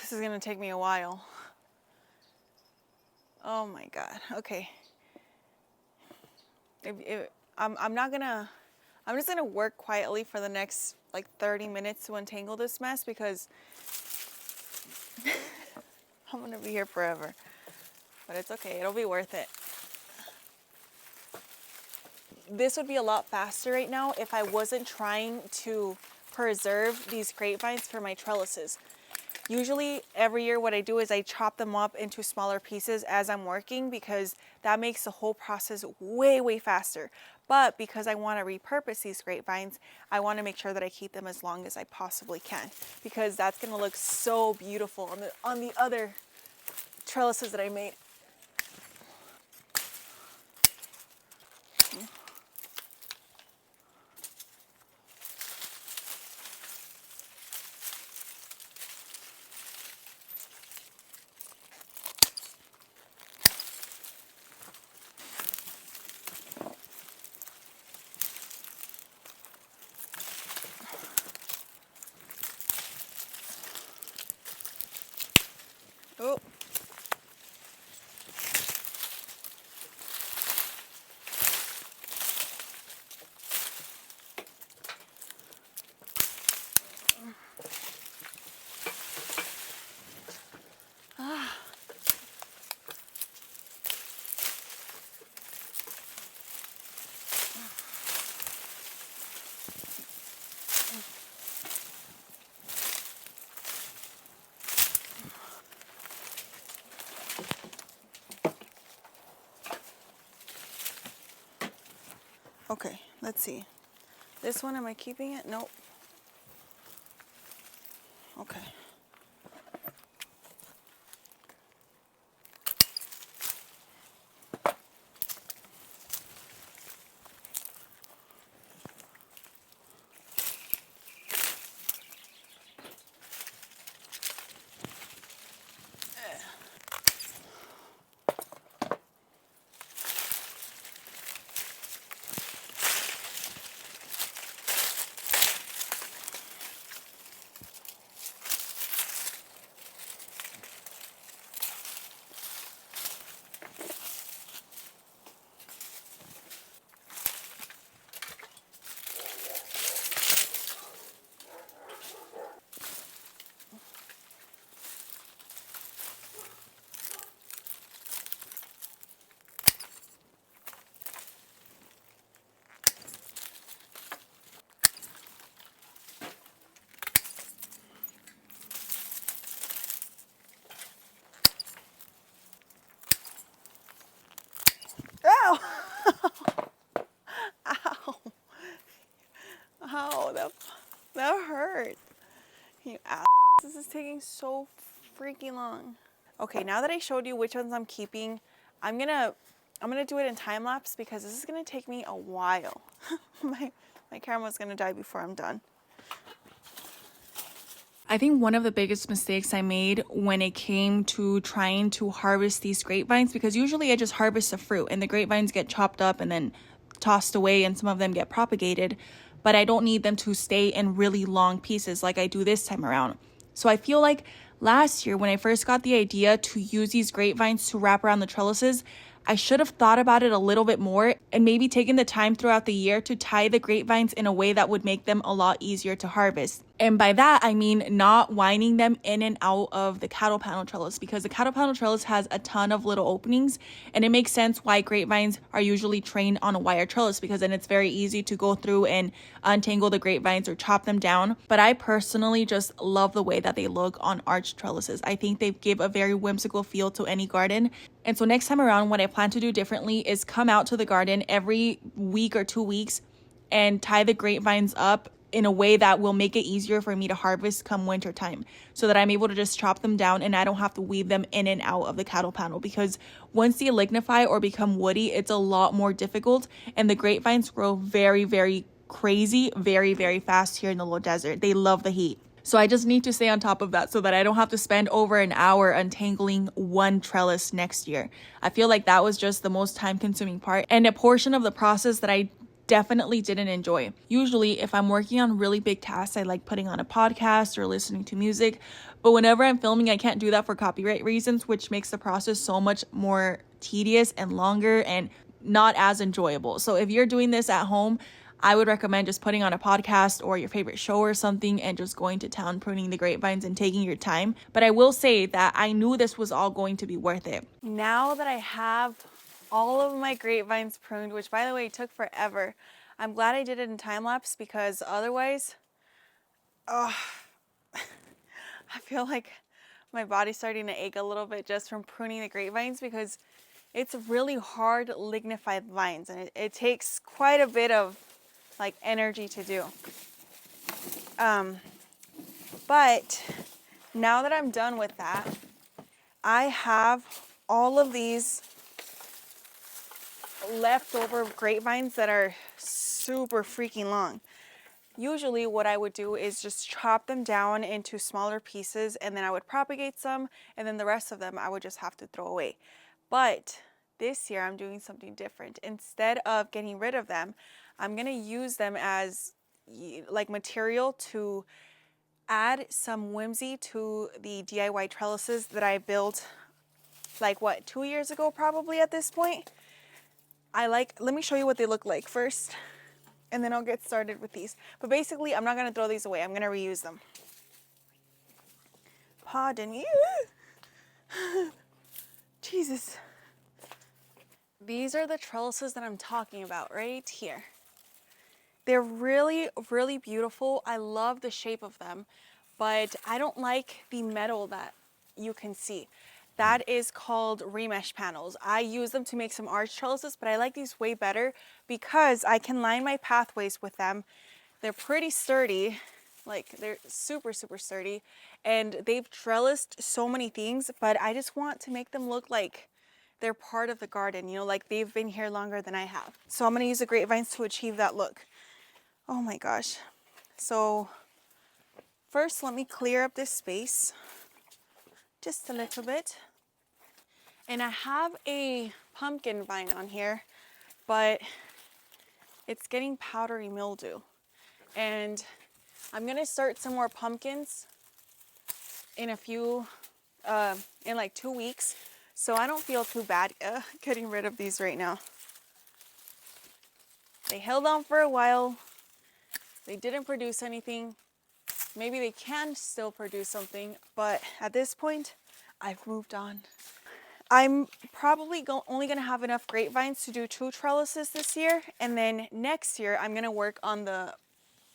This is gonna take me a while. Oh my God, okay. I'm just gonna work quietly for the next like 30 minutes to untangle this mess because I'm gonna be here forever. But it's okay, it'll be worth it. This would be a lot faster right now if I wasn't trying to preserve these grapevines for my trellises. Usually every year what I do is I chop them up into smaller pieces as I'm working because that makes the whole process way, way faster. But because I want to repurpose these grapevines, I want to make sure that I keep them as long as I possibly can because that's going to look so beautiful on the other trellises that I made. Oh. Okay, let's see. This one, am I keeping it? Nope. Okay. Ow! Ow! Ow, that hurt. You ass. This is taking so freaking long. Okay, now that I showed you which ones I'm keeping, I'm gonna do it in time lapse because this is gonna take me a while. my camera's gonna die before I'm done. I think one of the biggest mistakes I made when it came to trying to harvest these grapevines, because usually I just harvest the fruit and the grapevines get chopped up and then tossed away and some of them get propagated, but I don't need them to stay in really long pieces like I do this time around. So I feel like last year when I first got the idea to use these grapevines to wrap around the trellises, I should have thought about it a little bit more and maybe taken the time throughout the year to tie the grapevines in a way that would make them a lot easier to harvest. And by that, I mean not winding them in and out of the cattle panel trellis, because the cattle panel trellis has a ton of little openings, and it makes sense why grapevines are usually trained on a wire trellis, because then it's very easy to go through and untangle the grapevines or chop them down. But I personally just love the way that they look on arched trellises. I think they give a very whimsical feel to any garden. And so next time around, what I plan to do differently is come out to the garden every week or 2 weeks and tie the grapevines up in a way that will make it easier for me to harvest come winter time, so that I'm able to just chop them down and I don't have to weave them in and out of the cattle panel, because once they lignify or become woody, it's a lot more difficult, and the grapevines grow very, very crazy, very, very fast here in the low desert. They love the heat. So I just need to stay on top of that so that I don't have to spend over an hour untangling one trellis next year. I feel like that was just the most time consuming part and a portion of the process that I definitely didn't enjoy. Usually, if I'm working on really big tasks, I like putting on a podcast or listening to music. But whenever I'm filming, I can't do that for copyright reasons, which makes the process so much more tedious and longer and not as enjoyable. So if you're doing this at home, I would recommend just putting on a podcast or your favorite show or something and just going to town pruning the grapevines and taking your time. But I will say that I knew this was all going to be worth it. Now that I have all of my grapevines pruned, which by the way took forever, I'm glad I did it in time lapse, because otherwise, I feel like my body's starting to ache a little bit just from pruning the grapevines, because it's really hard lignified vines and it takes quite a bit of like energy to do. But now that I'm done with that, I have all of these leftover grapevines that are super freaking long. Usually what I would do is just chop them down into smaller pieces, and then I would propagate some, and then the rest of them I would just have to throw away. But this year I'm doing something different. Instead of getting rid of them, I'm gonna use them as like material to add some whimsy to the DIY trellises that I built like 2 years ago probably at this point. Let me show you what they look like first, and then I'll get started with these. But basically, I'm not gonna throw these away. I'm gonna reuse them. Pardon me. Jesus. These are the trellises that I'm talking about right here. They're really, really beautiful. I love the shape of them, but I don't like the metal that you can see. That is called remesh panels. I use them to make some arch trellises, but I like these way better because I can line my pathways with them. They're pretty sturdy, like they're super, super sturdy, and they've trellised so many things, but I just want to make them look like they're part of the garden, you know, like they've been here longer than I have. So I'm gonna use the grapevines to achieve that look. Oh my gosh. So first, let me clear up this space just a little bit. And I have a pumpkin vine on here, but it's getting powdery mildew. And I'm gonna start some more pumpkins in in like 2 weeks. So I don't feel too bad getting rid of these right now. They held on for a while. They didn't produce anything. Maybe they can still produce something, but at this point, I've moved on. I'm probably only going to have enough grapevines to do 2 trellises this year, and then next year I'm going to work on the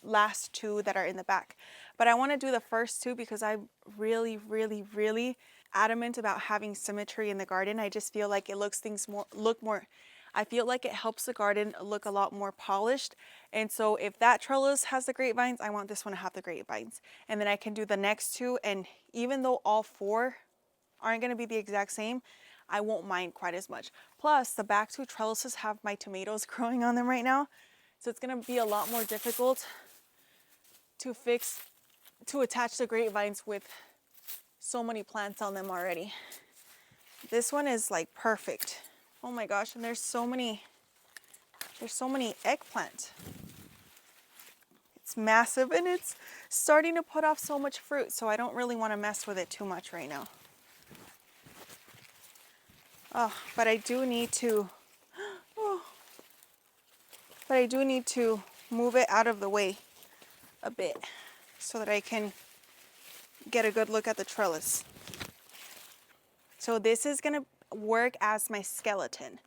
last 2 that are in the back. But I want to do the first 2 because I'm really, really, really adamant about having symmetry in the garden. I just feel like it I feel like it helps the garden look a lot more polished. And so if that trellis has the grapevines, I want this one to have the grapevines. And then I can do the next 2, and even though all 4 aren't going to be the exact same, I won't mind quite as much. Plus, the back 2 trellises have my tomatoes growing on them right now. So it's going to be a lot more difficult to attach the grapevines with so many plants on them already. This one is like perfect. Oh my gosh, and there's so many eggplant. It's massive and it's starting to put off so much fruit, so I don't really want to mess with it too much right now. Oh, but I do need to, but I do need to move it out of the way a bit so that I can get a good look at the trellis. So this is gonna work as my skeleton.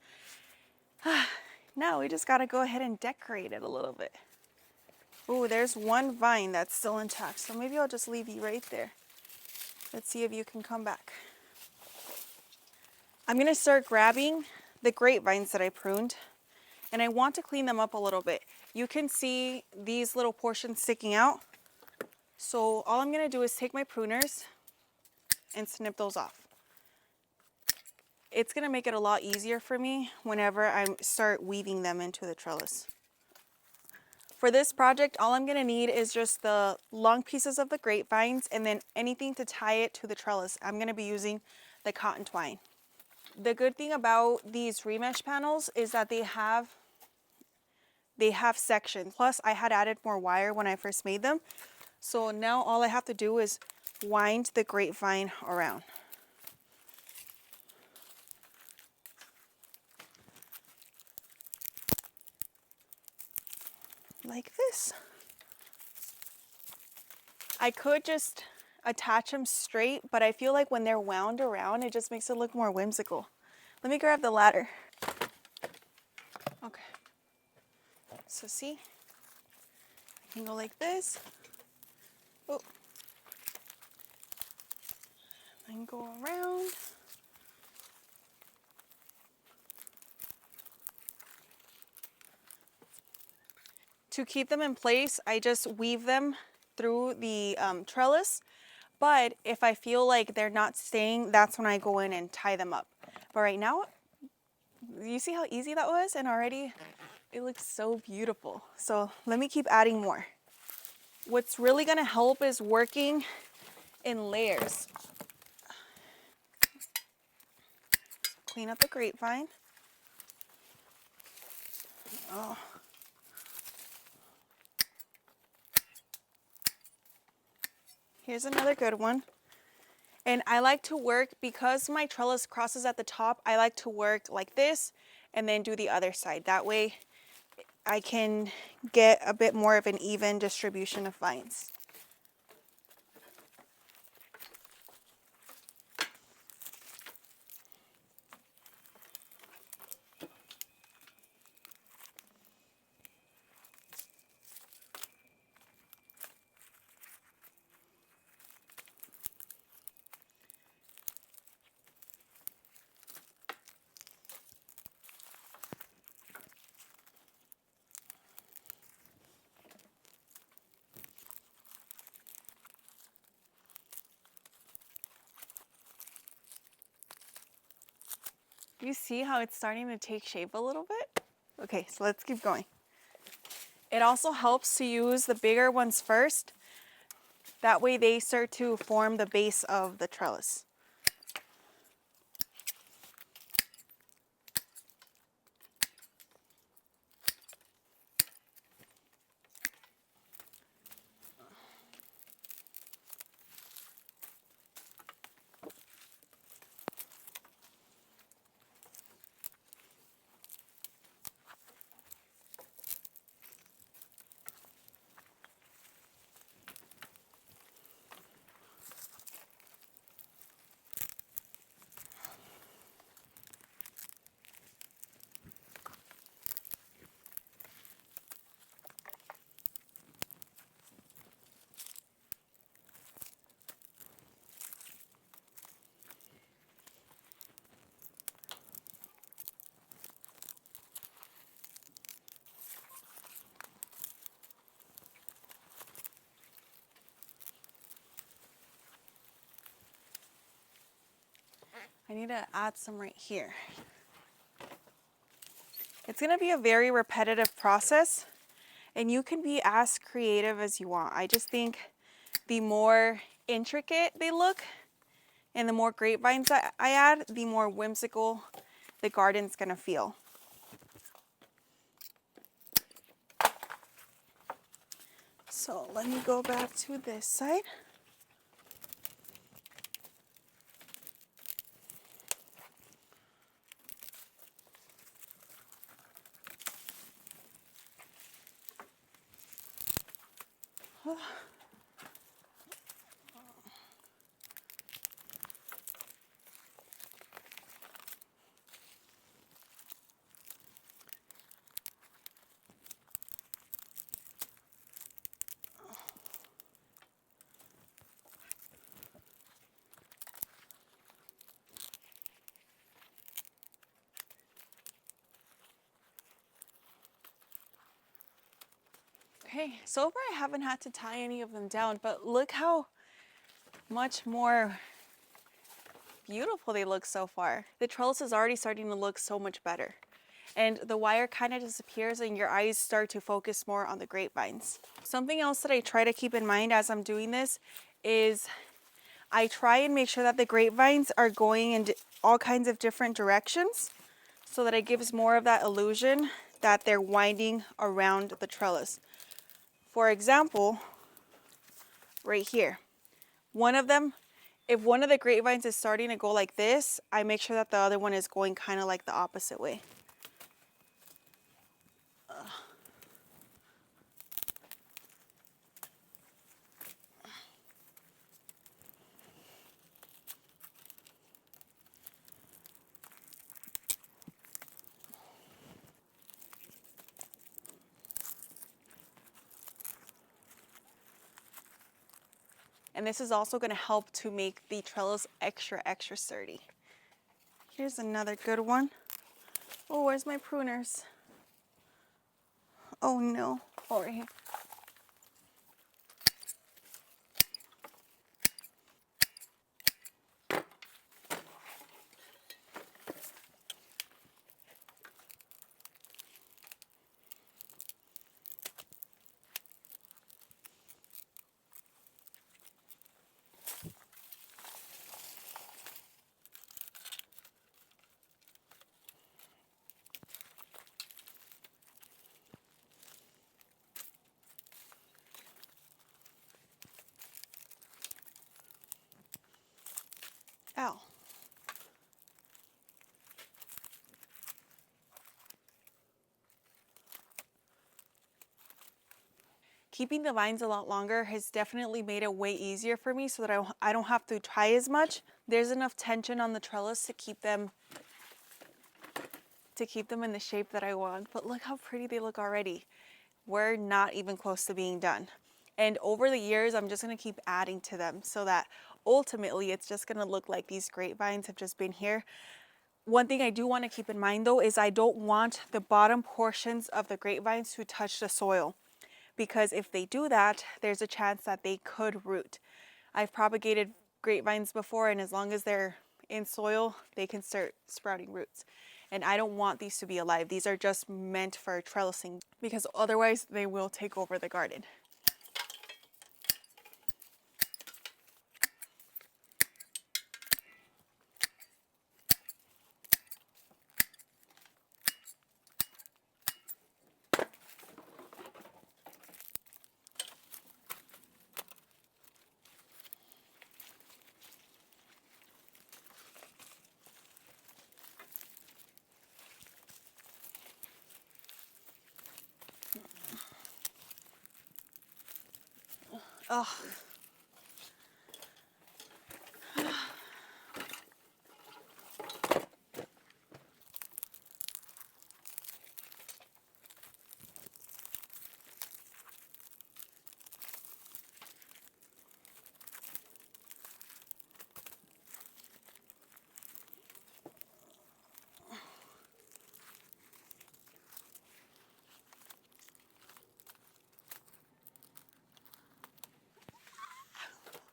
Now we just gotta go ahead and decorate it a little bit. Ooh, there's one vine that's still intact, so maybe I'll just leave you right there. Let's see if you can come back. I'm gonna start grabbing the grapevines that I pruned, and I want to clean them up a little bit. You can see these little portions sticking out. So all I'm gonna do is take my pruners and snip those off. It's gonna make it a lot easier for me whenever I start weaving them into the trellis. For this project, all I'm gonna need is just the long pieces of the grapevines and then anything to tie it to the trellis. I'm gonna be using the cotton twine. The good thing about these remesh panels is that they have sections. Plus, I had added more wire when I first made them. So now all I have to do is wind the grapevine around. Like this. I could just attach them straight, but I feel like when they're wound around, it just makes it look more whimsical. Let me grab the ladder. Okay. So see, I can go like this. Oh. And go around. To keep them in place, I just weave them through the trellis. But if I feel like they're not staying, that's when I go in and tie them up. But right now, you see how easy that was? And already it looks so beautiful. So let me keep adding more. What's really gonna help is working in layers. Clean up the grapevine. Oh. Here's another good one. And I like to work, because my trellis crosses at the top, I like to work like this and then do the other side. That way I can get a bit more of an even distribution of vines. You see how it's starting to take shape a little bit? Okay, so let's keep going. It also helps to use the bigger ones first. That way they start to form the base of the trellis. I need to add some right here. It's gonna be a very repetitive process, and you can be as creative as you want. I just think the more intricate they look and the more grapevines I add, the more whimsical the garden's gonna feel. So let me go back to this side. Okay, so far I haven't had to tie any of them down, but look how much more beautiful they look so far. The trellis is already starting to look so much better. And the wire kind of disappears and your eyes start to focus more on the grapevines. Something else that I try to keep in mind as I'm doing this is I try and make sure that the grapevines are going in all kinds of different directions so that it gives more of that illusion that they're winding around the trellis. For example, right here, one of them, if one of the grapevines is starting to go like this, I make sure that the other one is going kind of like the opposite way. And this is also going to help to make the trellis extra, extra sturdy. Here's another good one. Oh, where's my pruners? Oh no, over here. Ow. Keeping the vines a lot longer has definitely made it way easier for me so that I don't have to tie as much. There's enough tension on the trellis to keep them in the shape that I want. But look how pretty they look already. We're not even close to being done. And over the years, I'm just gonna keep adding to them so that ultimately it's just gonna look like these grapevines have just been here. One thing I do want to keep in mind though is I don't want the bottom portions of the grapevines to touch the soil, because if they do that, there's a chance that they could root. I've propagated grapevines before, and as long as they're in soil, they can start sprouting roots. And I don't want these to be alive. These are just meant for trellising because otherwise they will take over the garden. Oh.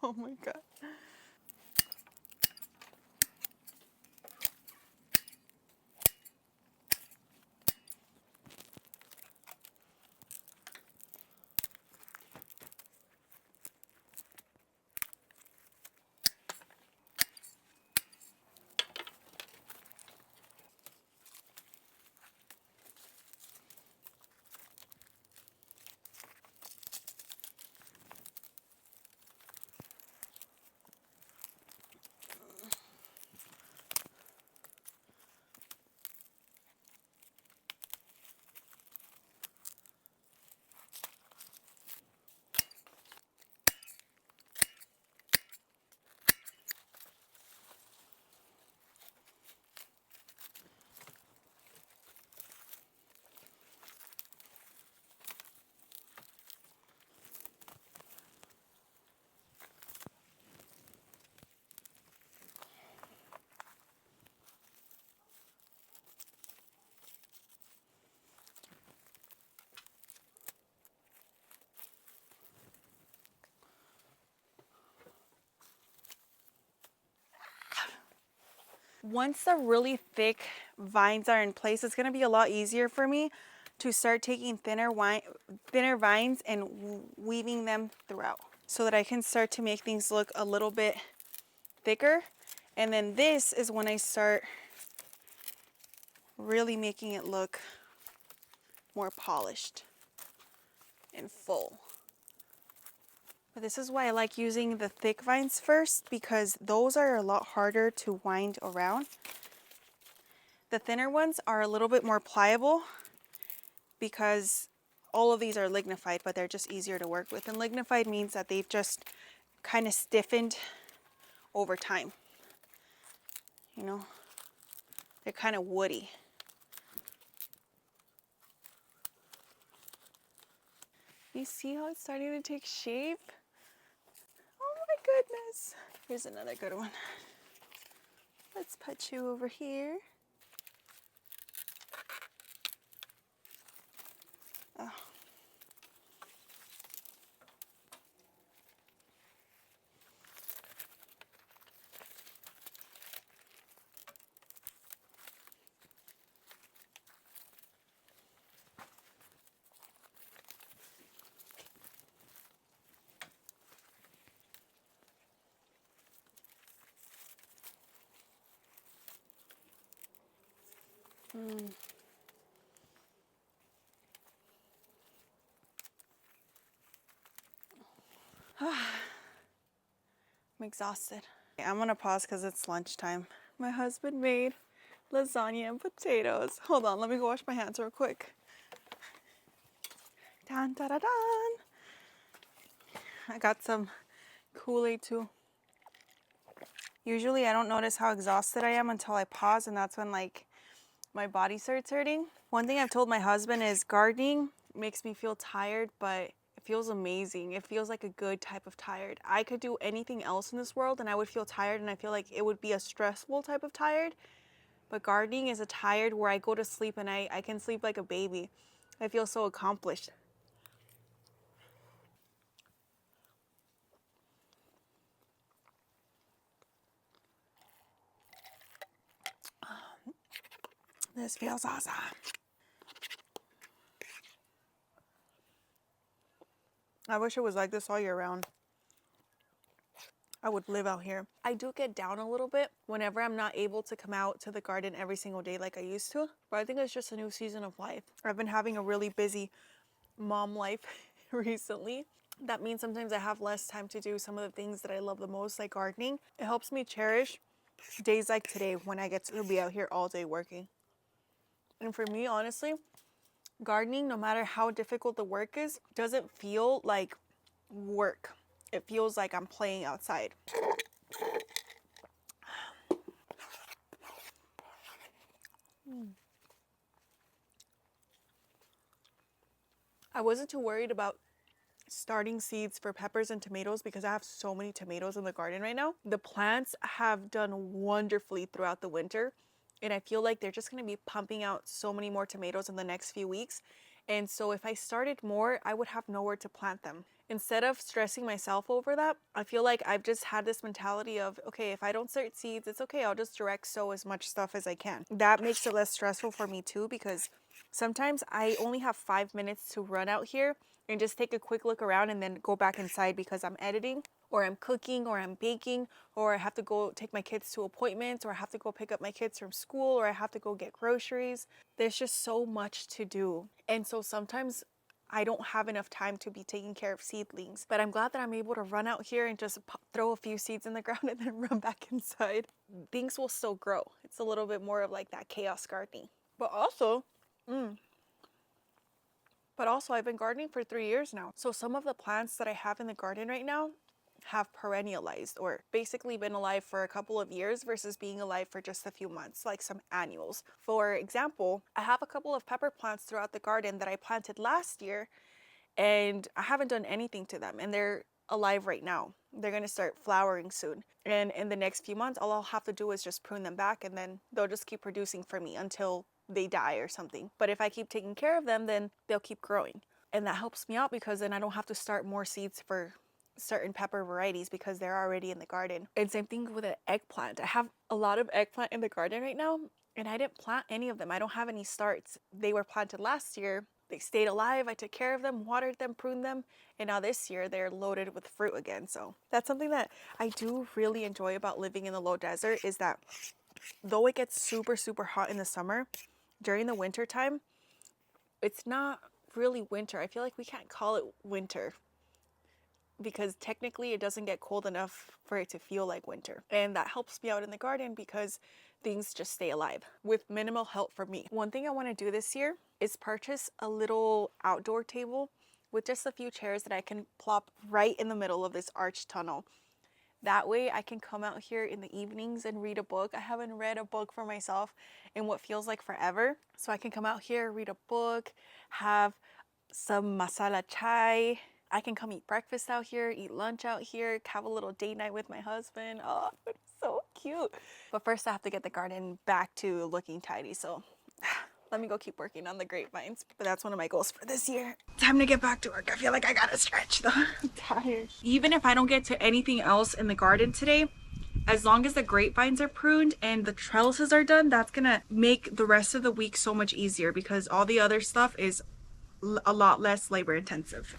Oh my God. Once the really thick vines are in place, it's going to be a lot easier for me to start taking thinner vines and weaving them throughout so that I can start to make things look a little bit thicker. And then this is when I start really making it look more polished and full. But this is why I like using the thick vines first, because those are a lot harder to wind around. The thinner ones are a little bit more pliable because all of these are lignified, but they're just easier to work with. And lignified means that they've just kind of stiffened over time. You know, they're kind of woody. You see how it's starting to take shape? Oh my goodness. Here's another good one. Let's put you over here. Oh. I'm exhausted. I'm gonna pause because it's lunchtime. My husband made lasagna and potatoes. Hold on, let me go wash my hands real quick. Dun, dun, dun, dun. I got some Kool-Aid too. Usually I don't notice how exhausted I am until I pause, and that's when like my body starts hurting. One thing I've told my husband is gardening makes me feel tired, but it feels amazing. It feels like a good type of tired. I could do anything else in this world and I would feel tired, and I feel like it would be a stressful type of tired. But gardening is a tired where I go to sleep and I can sleep like a baby. I feel so accomplished. This feels awesome. I wish it was like this all year round. I would live out here. I do get down a little bit whenever I'm not able to come out to the garden every single day like I used to. But I think it's just a new season of life. I've been having a really busy mom life recently. That means sometimes I have less time to do some of the things that I love the most, like gardening. It helps me cherish days like today when I get to be out here all day working. And for me, honestly, gardening, no matter how difficult the work is, doesn't feel like work. It feels like I'm playing outside. I wasn't too worried about starting seeds for peppers and tomatoes because I have so many tomatoes in the garden right now. The plants have done wonderfully throughout the winter, and I feel like they're just going to be pumping out so many more tomatoes in the next few weeks. And so if I started more, I would have nowhere to plant them. Instead of stressing myself over that, I feel like I've just had this mentality of, okay, if I don't start seeds, it's okay. I'll just direct sow as much stuff as I can. That makes it less stressful for me too, because sometimes I only have 5 minutes to run out here and just take a quick look around and then go back inside because I'm editing or I'm cooking or I'm baking, or I have to go take my kids to appointments, or I have to go pick up my kids from school, or I have to go get groceries. There's just so much to do. And so sometimes I don't have enough time to be taking care of seedlings. But I'm glad that I'm able to run out here and just throw a few seeds in the ground and then run back inside. Things will still grow. It's a little bit more of like that chaos gardening. But also, I've been gardening for 3 years now. So some of the plants that I have in the garden right now have perennialized, or basically been alive for a couple of years versus being alive for just a few months, like some annuals. For example, I have a couple of pepper plants throughout the garden that I planted last year, and I haven't done anything to them, and they're alive right now. They're going to start flowering soon. And in the next few months, all I'll have to do is just prune them back, and then they'll just keep producing for me until they die or something. But if I keep taking care of them, then they'll keep growing. And that helps me out because then I don't have to start more seeds for certain pepper varieties because they're already in the garden. And same thing with an eggplant. I have a lot of eggplant in the garden right now, and I didn't plant any of them. I don't have any starts. They were planted last year. They stayed alive. I took care of them, watered them, pruned them, and now this year they're loaded with fruit again. So that's something that I do really enjoy about living in the low desert, is that though it gets super, super hot in the summer, during the winter time, it's not really winter. I feel like we can't call it winter because technically it doesn't get cold enough for it to feel like winter. And that helps me out in the garden because things just stay alive with minimal help from me. One thing I want to do this year is purchase a little outdoor table with just a few chairs that I can plop right in the middle of this arched tunnel. That way I can come out here in the evenings and read a book. I haven't read a book for myself in what feels like forever. So I can come out here, read a book, have some masala chai. I can come eat breakfast out here, eat lunch out here, have a little date night with my husband. Oh, it's so cute. But first I have to get the garden back to looking tidy. So let me go keep working on the grapevines. But that's one of my goals for this year. Time to get back to work. I feel like I gotta stretch though. I'm tired. Even if I don't get to anything else in the garden today, as long as the grapevines are pruned and the trellises are done, that's gonna make the rest of the week so much easier because all the other stuff is a lot less labor intensive.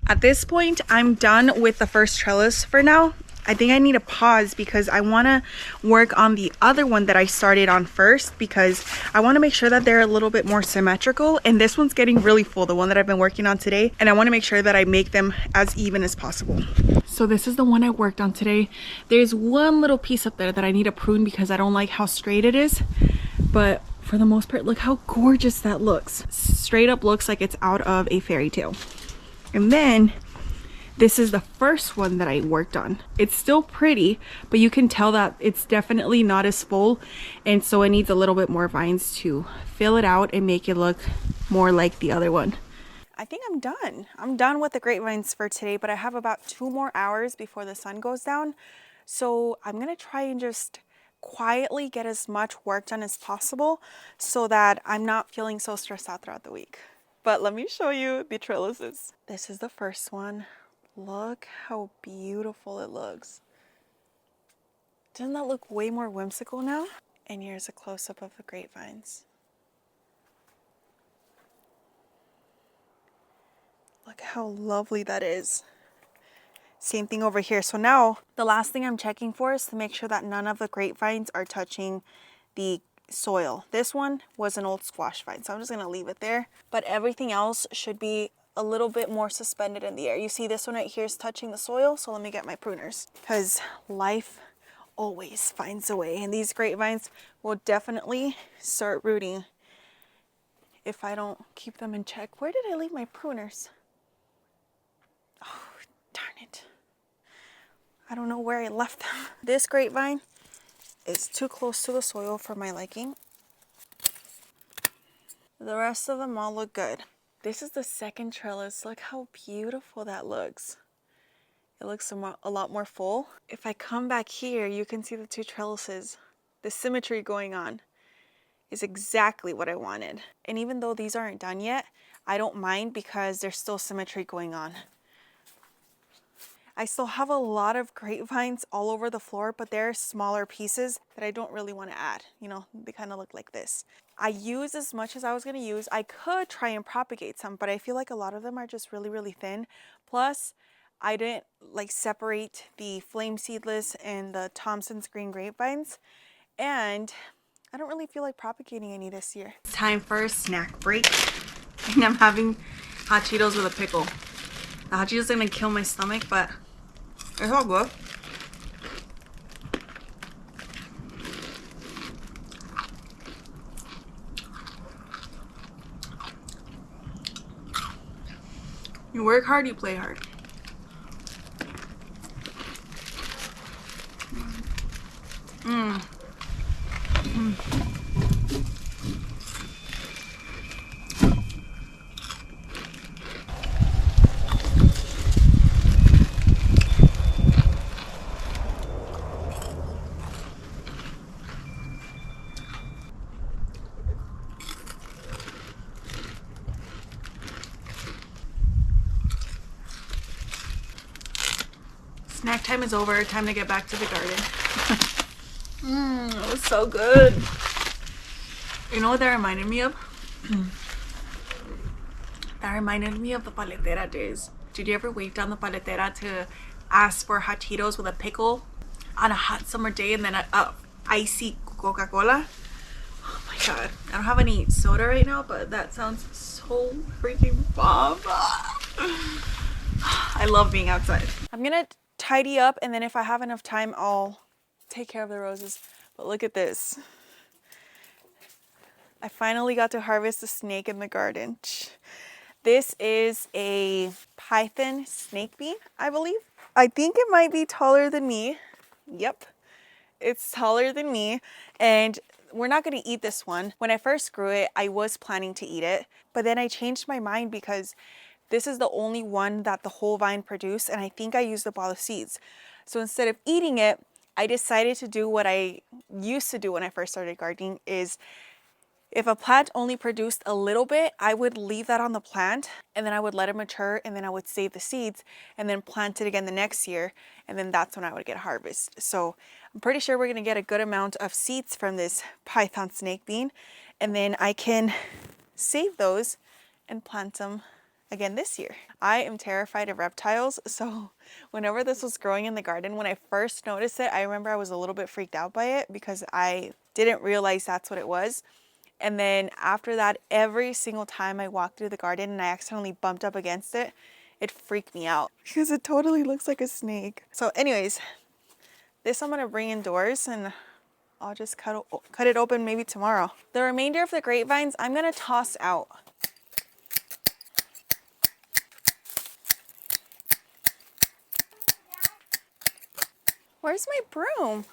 At this point, I'm done with the first trellis for now. I think I need to pause because I want to work on the other one that I started on first because I want to make sure that they're a little bit more symmetrical, and this one's getting really full, the one that I've been working on today, and I want to make sure that I make them as even as possible. So this is the one I worked on today. There's one little piece up there that I need to prune because I don't like how straight it is, but for the most part, look how gorgeous that looks. Straight up looks like it's out of a fairy tale. And then this is the first one that I worked on. It's still pretty, but you can tell that it's definitely not as full, and so it needs a little bit more vines to fill it out and make it look more like the other one. I think I'm done. I'm done with the grapevines for today, but I have about 2 more hours before the sun goes down. So I'm gonna try and just quietly get as much work done as possible so that I'm not feeling so stressed out throughout the week. But let me show you the trellises. This is the first one. Look how beautiful it looks. Doesn't that look way more whimsical now? And here's a close-up of the grapevines. Look how lovely that is. Same thing over here. So now the last thing I'm checking for is to make sure that none of the grapevines are touching the soil. This one was an old squash vine, so I'm just gonna leave it there. But everything else should be a little bit more suspended in the air. You see this one right here is touching the soil, so let me get my pruners because life always finds a way, and these grapevines will definitely start rooting if I don't keep them in check. Where did I leave my pruners? Oh, darn it. I don't know where I left them. This grapevine is too close to the soil for my liking. The rest of them all look good. This is the second trellis. Look how beautiful that looks. it looks a lot more full. If I come back here, you can see the two trellises. The symmetry going on is exactly what I wanted. And even though these aren't done yet, I don't mind because there's still symmetry going on. I still have a lot of grapevines all over the floor, but they're smaller pieces that I don't really want to add. You know, they kind of look like this. I use as much as I was going to use. I could try and propagate some, but I feel like a lot of them are just really, really thin. Plus, I didn't like separate the flame seedless and the Thompson's green grapevines. And I don't really feel like propagating any this year. It's time for a snack break. And I'm having hot Cheetos with a pickle. The hot Cheetos are gonna kill my stomach, but it's all good. You work hard, you play hard. Snack time is over. Time to get back to the garden. It was so good. You know what that reminded me of? That reminded me of the paletera days. Did you ever wait down the paletera to ask for hot Cheetos with a pickle on a hot summer day and then a icy Coca-Cola? Oh my god. I don't have any soda right now, but that sounds so freaking bomb. I love being outside. I'm gonna tidy up, and then if I have enough time, I'll take care of the roses. But look at this. I finally got to harvest a snake in the garden. This is a python snake bean, I believe. I think it might be taller than me. Yep, it's taller than me. And we're not gonna eat this one. When I first grew it, I was planning to eat it, but then I changed my mind because this is the only one that the whole vine produced, and I think I used up all the seeds. So instead of eating it, I decided to do what I used to do when I first started gardening, is if a plant only produced a little bit, I would leave that on the plant and then I would let it mature, and then I would save the seeds and then plant it again the next year, and then that's when I would get harvest. So I'm pretty sure we're gonna get a good amount of seeds from this python snake bean, and then I can save those and plant them again this year. I am terrified of reptiles, so whenever this was growing in the garden, when I first noticed it, I remember I was a little bit freaked out by it because I didn't realize that's what it was. And then after that, every single time I walked through the garden and I accidentally bumped up against it, it freaked me out because it totally looks like a snake. So anyways, this I'm gonna bring indoors and I'll just cut it open maybe tomorrow. The remainder of the grapevines I'm gonna toss out. Where's my broom?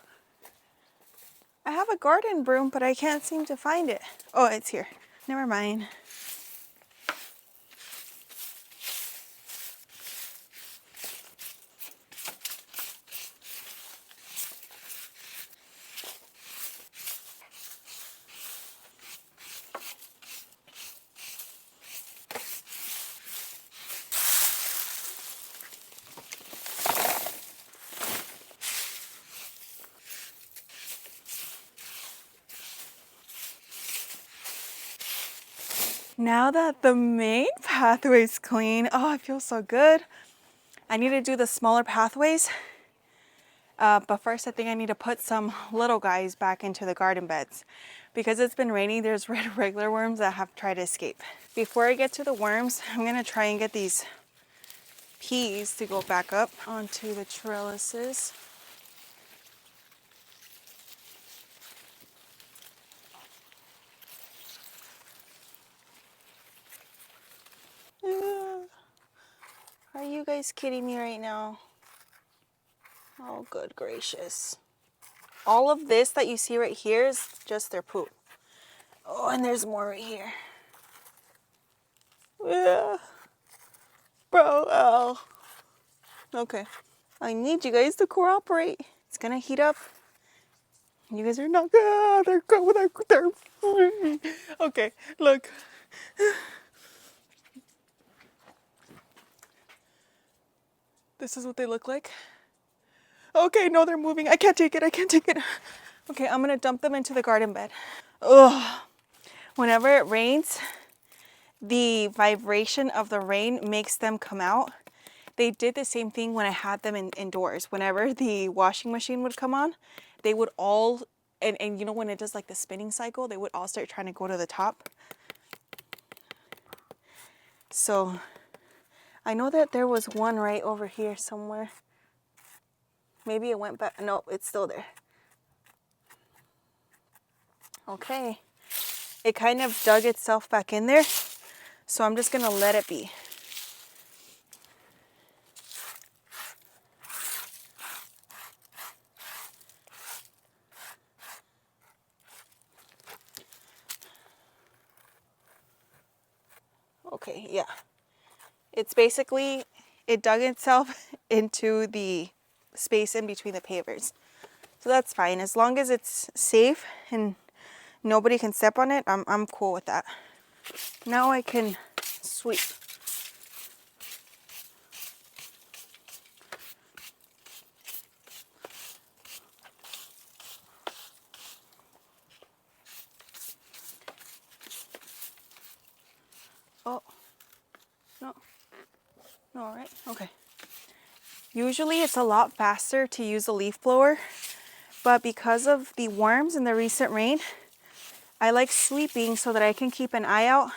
I have a garden broom, but I can't seem to find it. Oh, it's here. Never mind. Now that the main pathway's clean, oh, it feels so good. I need to do the smaller pathways. But first I think I need to put some little guys back into the garden beds. Because it's been raining, there's red regular worms that have tried to escape. Before I get to the worms, I'm gonna try and get these peas to go back up onto the trellises. Are you guys kidding me right now? Oh, good gracious. All of this that you see right here is just their poop. Oh, and there's more right here. Yeah. Bro, ow. Okay. I need you guys to cooperate. It's gonna heat up. You guys are not good. They're good. They're okay, look. This is what they look like. Okay, no, they're moving. I can't take it. I can't take it. Okay, I'm gonna dump them into the garden bed. Ugh. Whenever it rains, the vibration of the rain makes them come out. They did the same thing when I had them indoors. Whenever the washing machine would come on, they would all, and you know when it does like the spinning cycle, they would all start trying to go to the top. So I know that there was one right over here somewhere. Maybe it went back. No, it's still there. Okay. It kind of dug itself back in there. So I'm just going to let it be. Okay, yeah. It's basically, it dug itself into the space in between the pavers. So that's fine. As long as it's safe and nobody can step on it, I'm cool with that. Now I can sweep. Oh, no. No, all right, okay. Usually it's a lot faster to use a leaf blower, but because of the worms and the recent rain, I like sweeping so that I can keep an eye out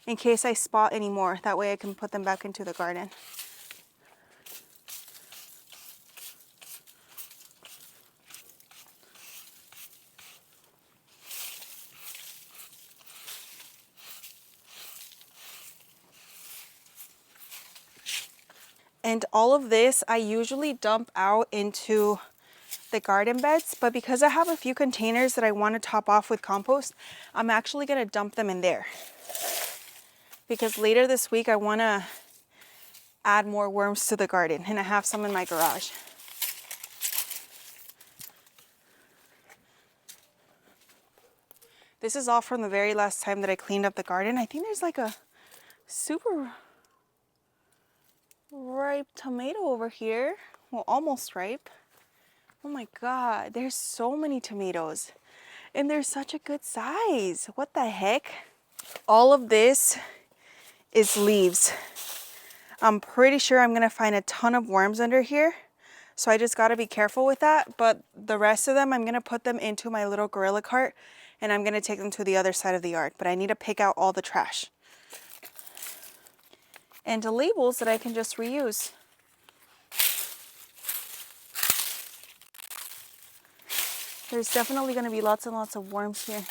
in case I spot any more. That way I can put them back into the garden. And all of this I usually dump out into the garden beds, but because I have a few containers that I want to top off with compost, I'm actually going to dump them in there. Because later this week I want to add more worms to the garden, and I have some in my garage. This is all from the very last time that I cleaned up the garden. I think there's like a super ripe tomato over here. Well, almost ripe. Oh my God, there's so many tomatoes and they're such a good size. What the heck? All of this is leaves. I'm pretty sure I'm gonna find a ton of worms under here. So I just gotta be careful with that. But the rest of them, I'm gonna put them into my little gorilla cart and I'm gonna take them to the other side of the yard. But I need to pick out all the trash. And the labels that I can just reuse. There's definitely going to be lots and lots of worms here.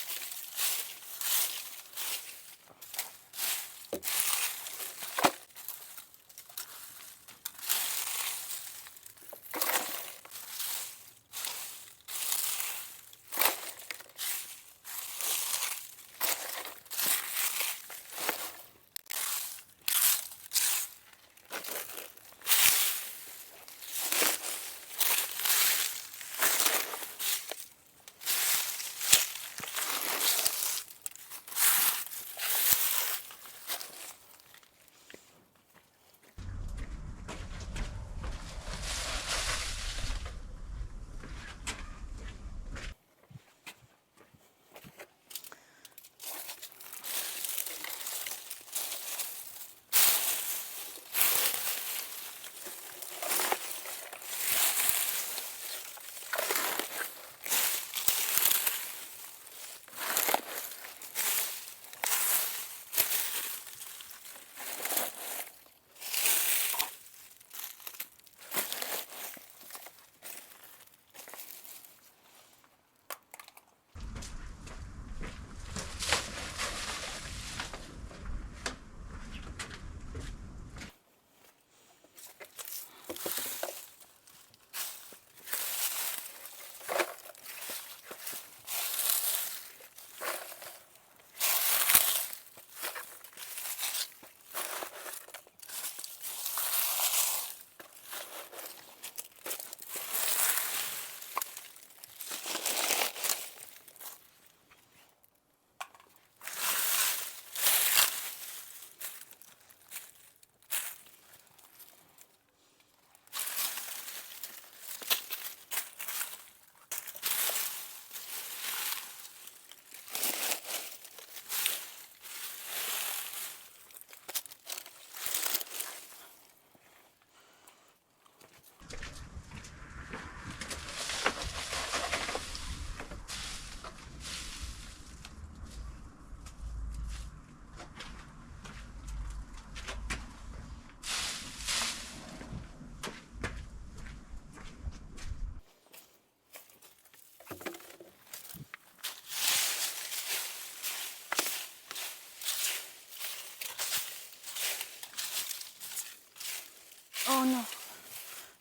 Oh no,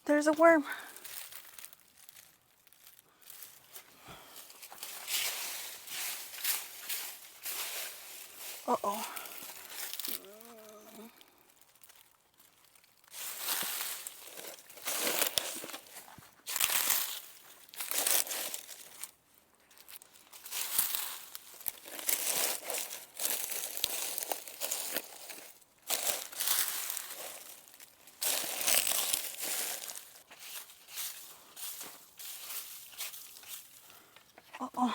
there's a worm. Uh-oh. Uh-oh.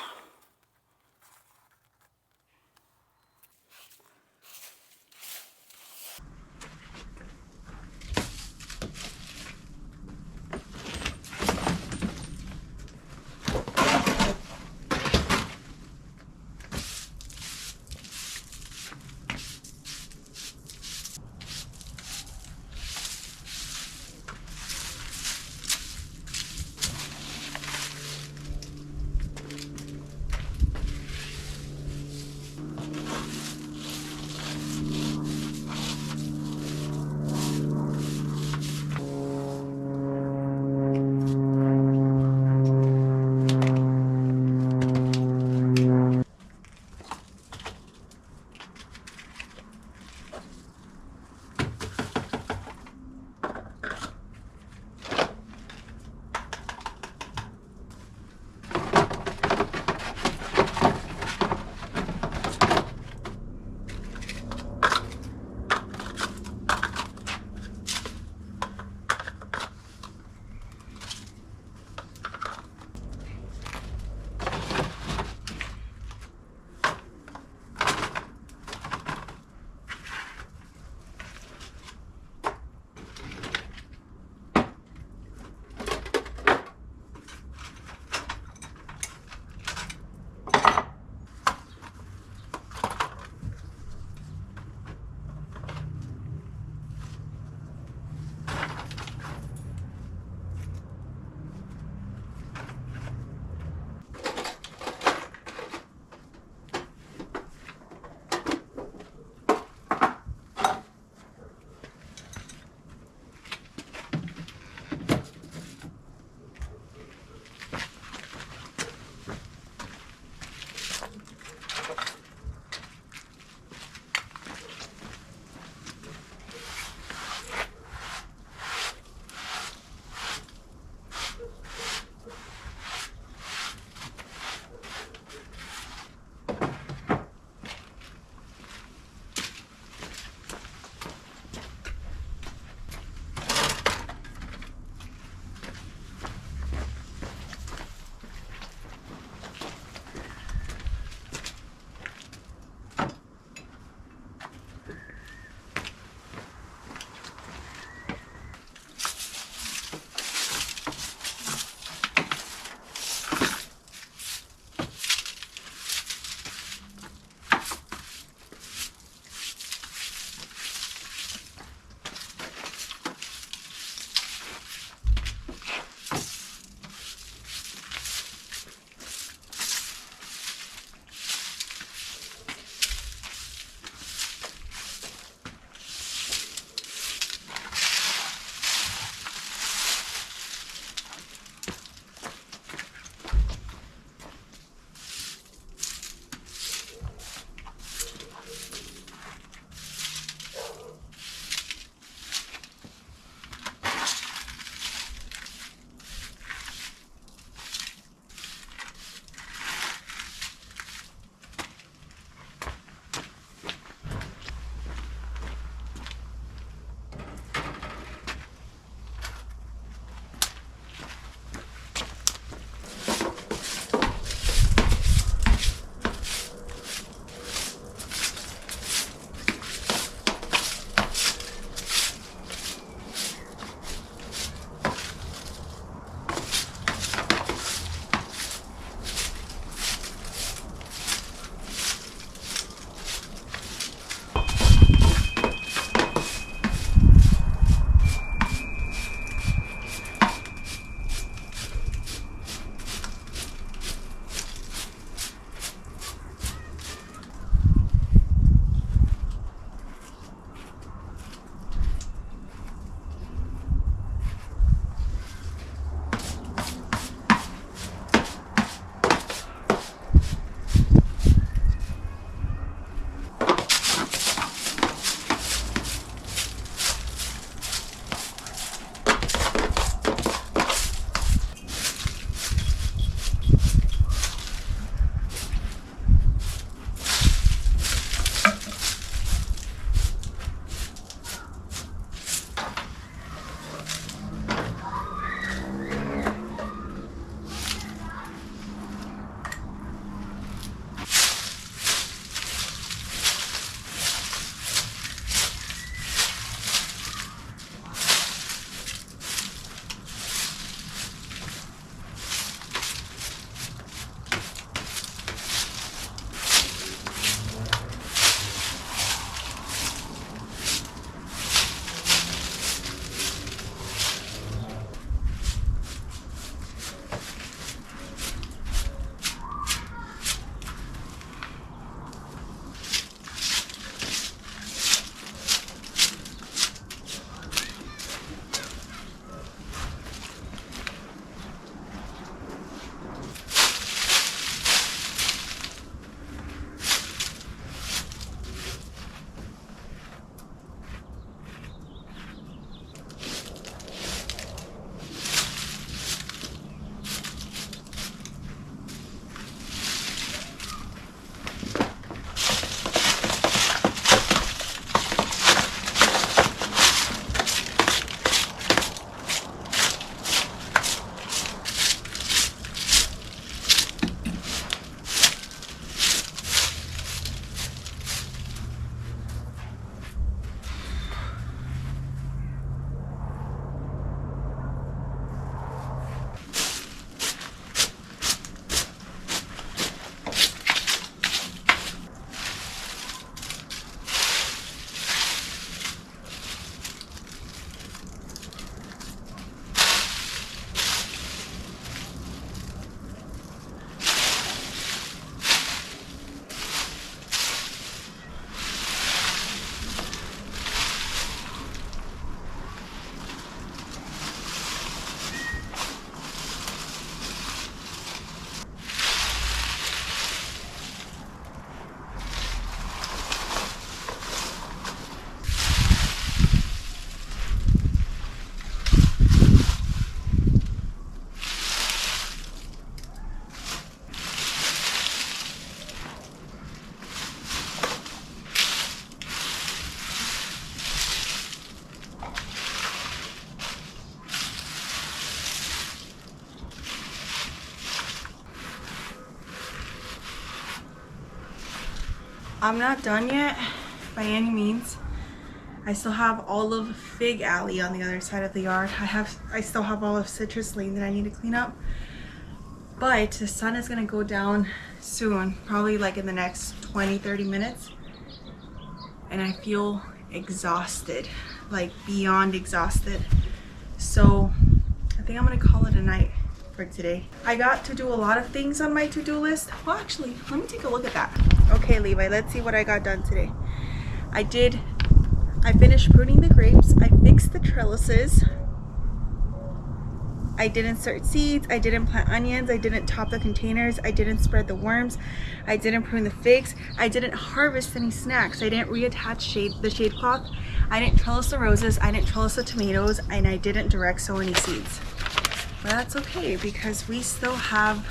I'm not done yet by any means. I still have all of Fig Alley on the other side of the yard. I still have all of Citrus Lane that I need to clean up. But the sun is gonna go down soon, probably like in the next 20-30 minutes. And I feel exhausted, like beyond exhausted. So I think I'm gonna call it a night for today. I got to do a lot of things on my to-do list. Well, actually, let me take a look at that. Okay, Levi, let's see what I got done today. I finished pruning the grapes. I fixed the trellises. I did insert seeds. I didn't plant onions. I didn't top the containers. I didn't spread the worms. I didn't prune the figs. I didn't harvest any snacks. I didn't reattach the shade cloth. I didn't trellis the roses. I didn't trellis the tomatoes, and I didn't direct sow any seeds. But that's okay because we still have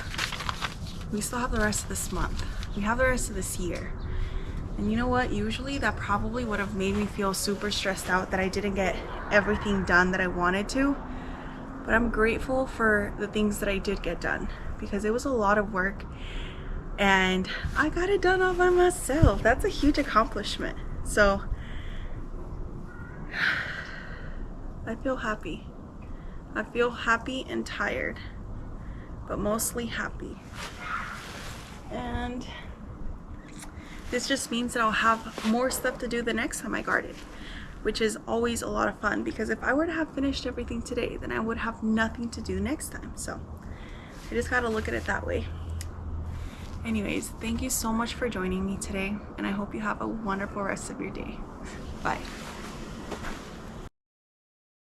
the rest of this month. We have the rest of this year. And you know what? Usually that probably would have made me feel super stressed out that I didn't get everything done that I wanted to. But I'm grateful for the things that I did get done because it was a lot of work and I got it done all by myself. That's a huge accomplishment. So I feel happy. I feel happy and tired, but mostly happy. And this just means that I'll have more stuff to do the next time I garden, which is always a lot of fun because if I were to have finished everything today, then I would have nothing to do next time. So I just gotta look at it that way. Anyways, thank you so much for joining me today, and I hope you have a wonderful rest of your day. Bye.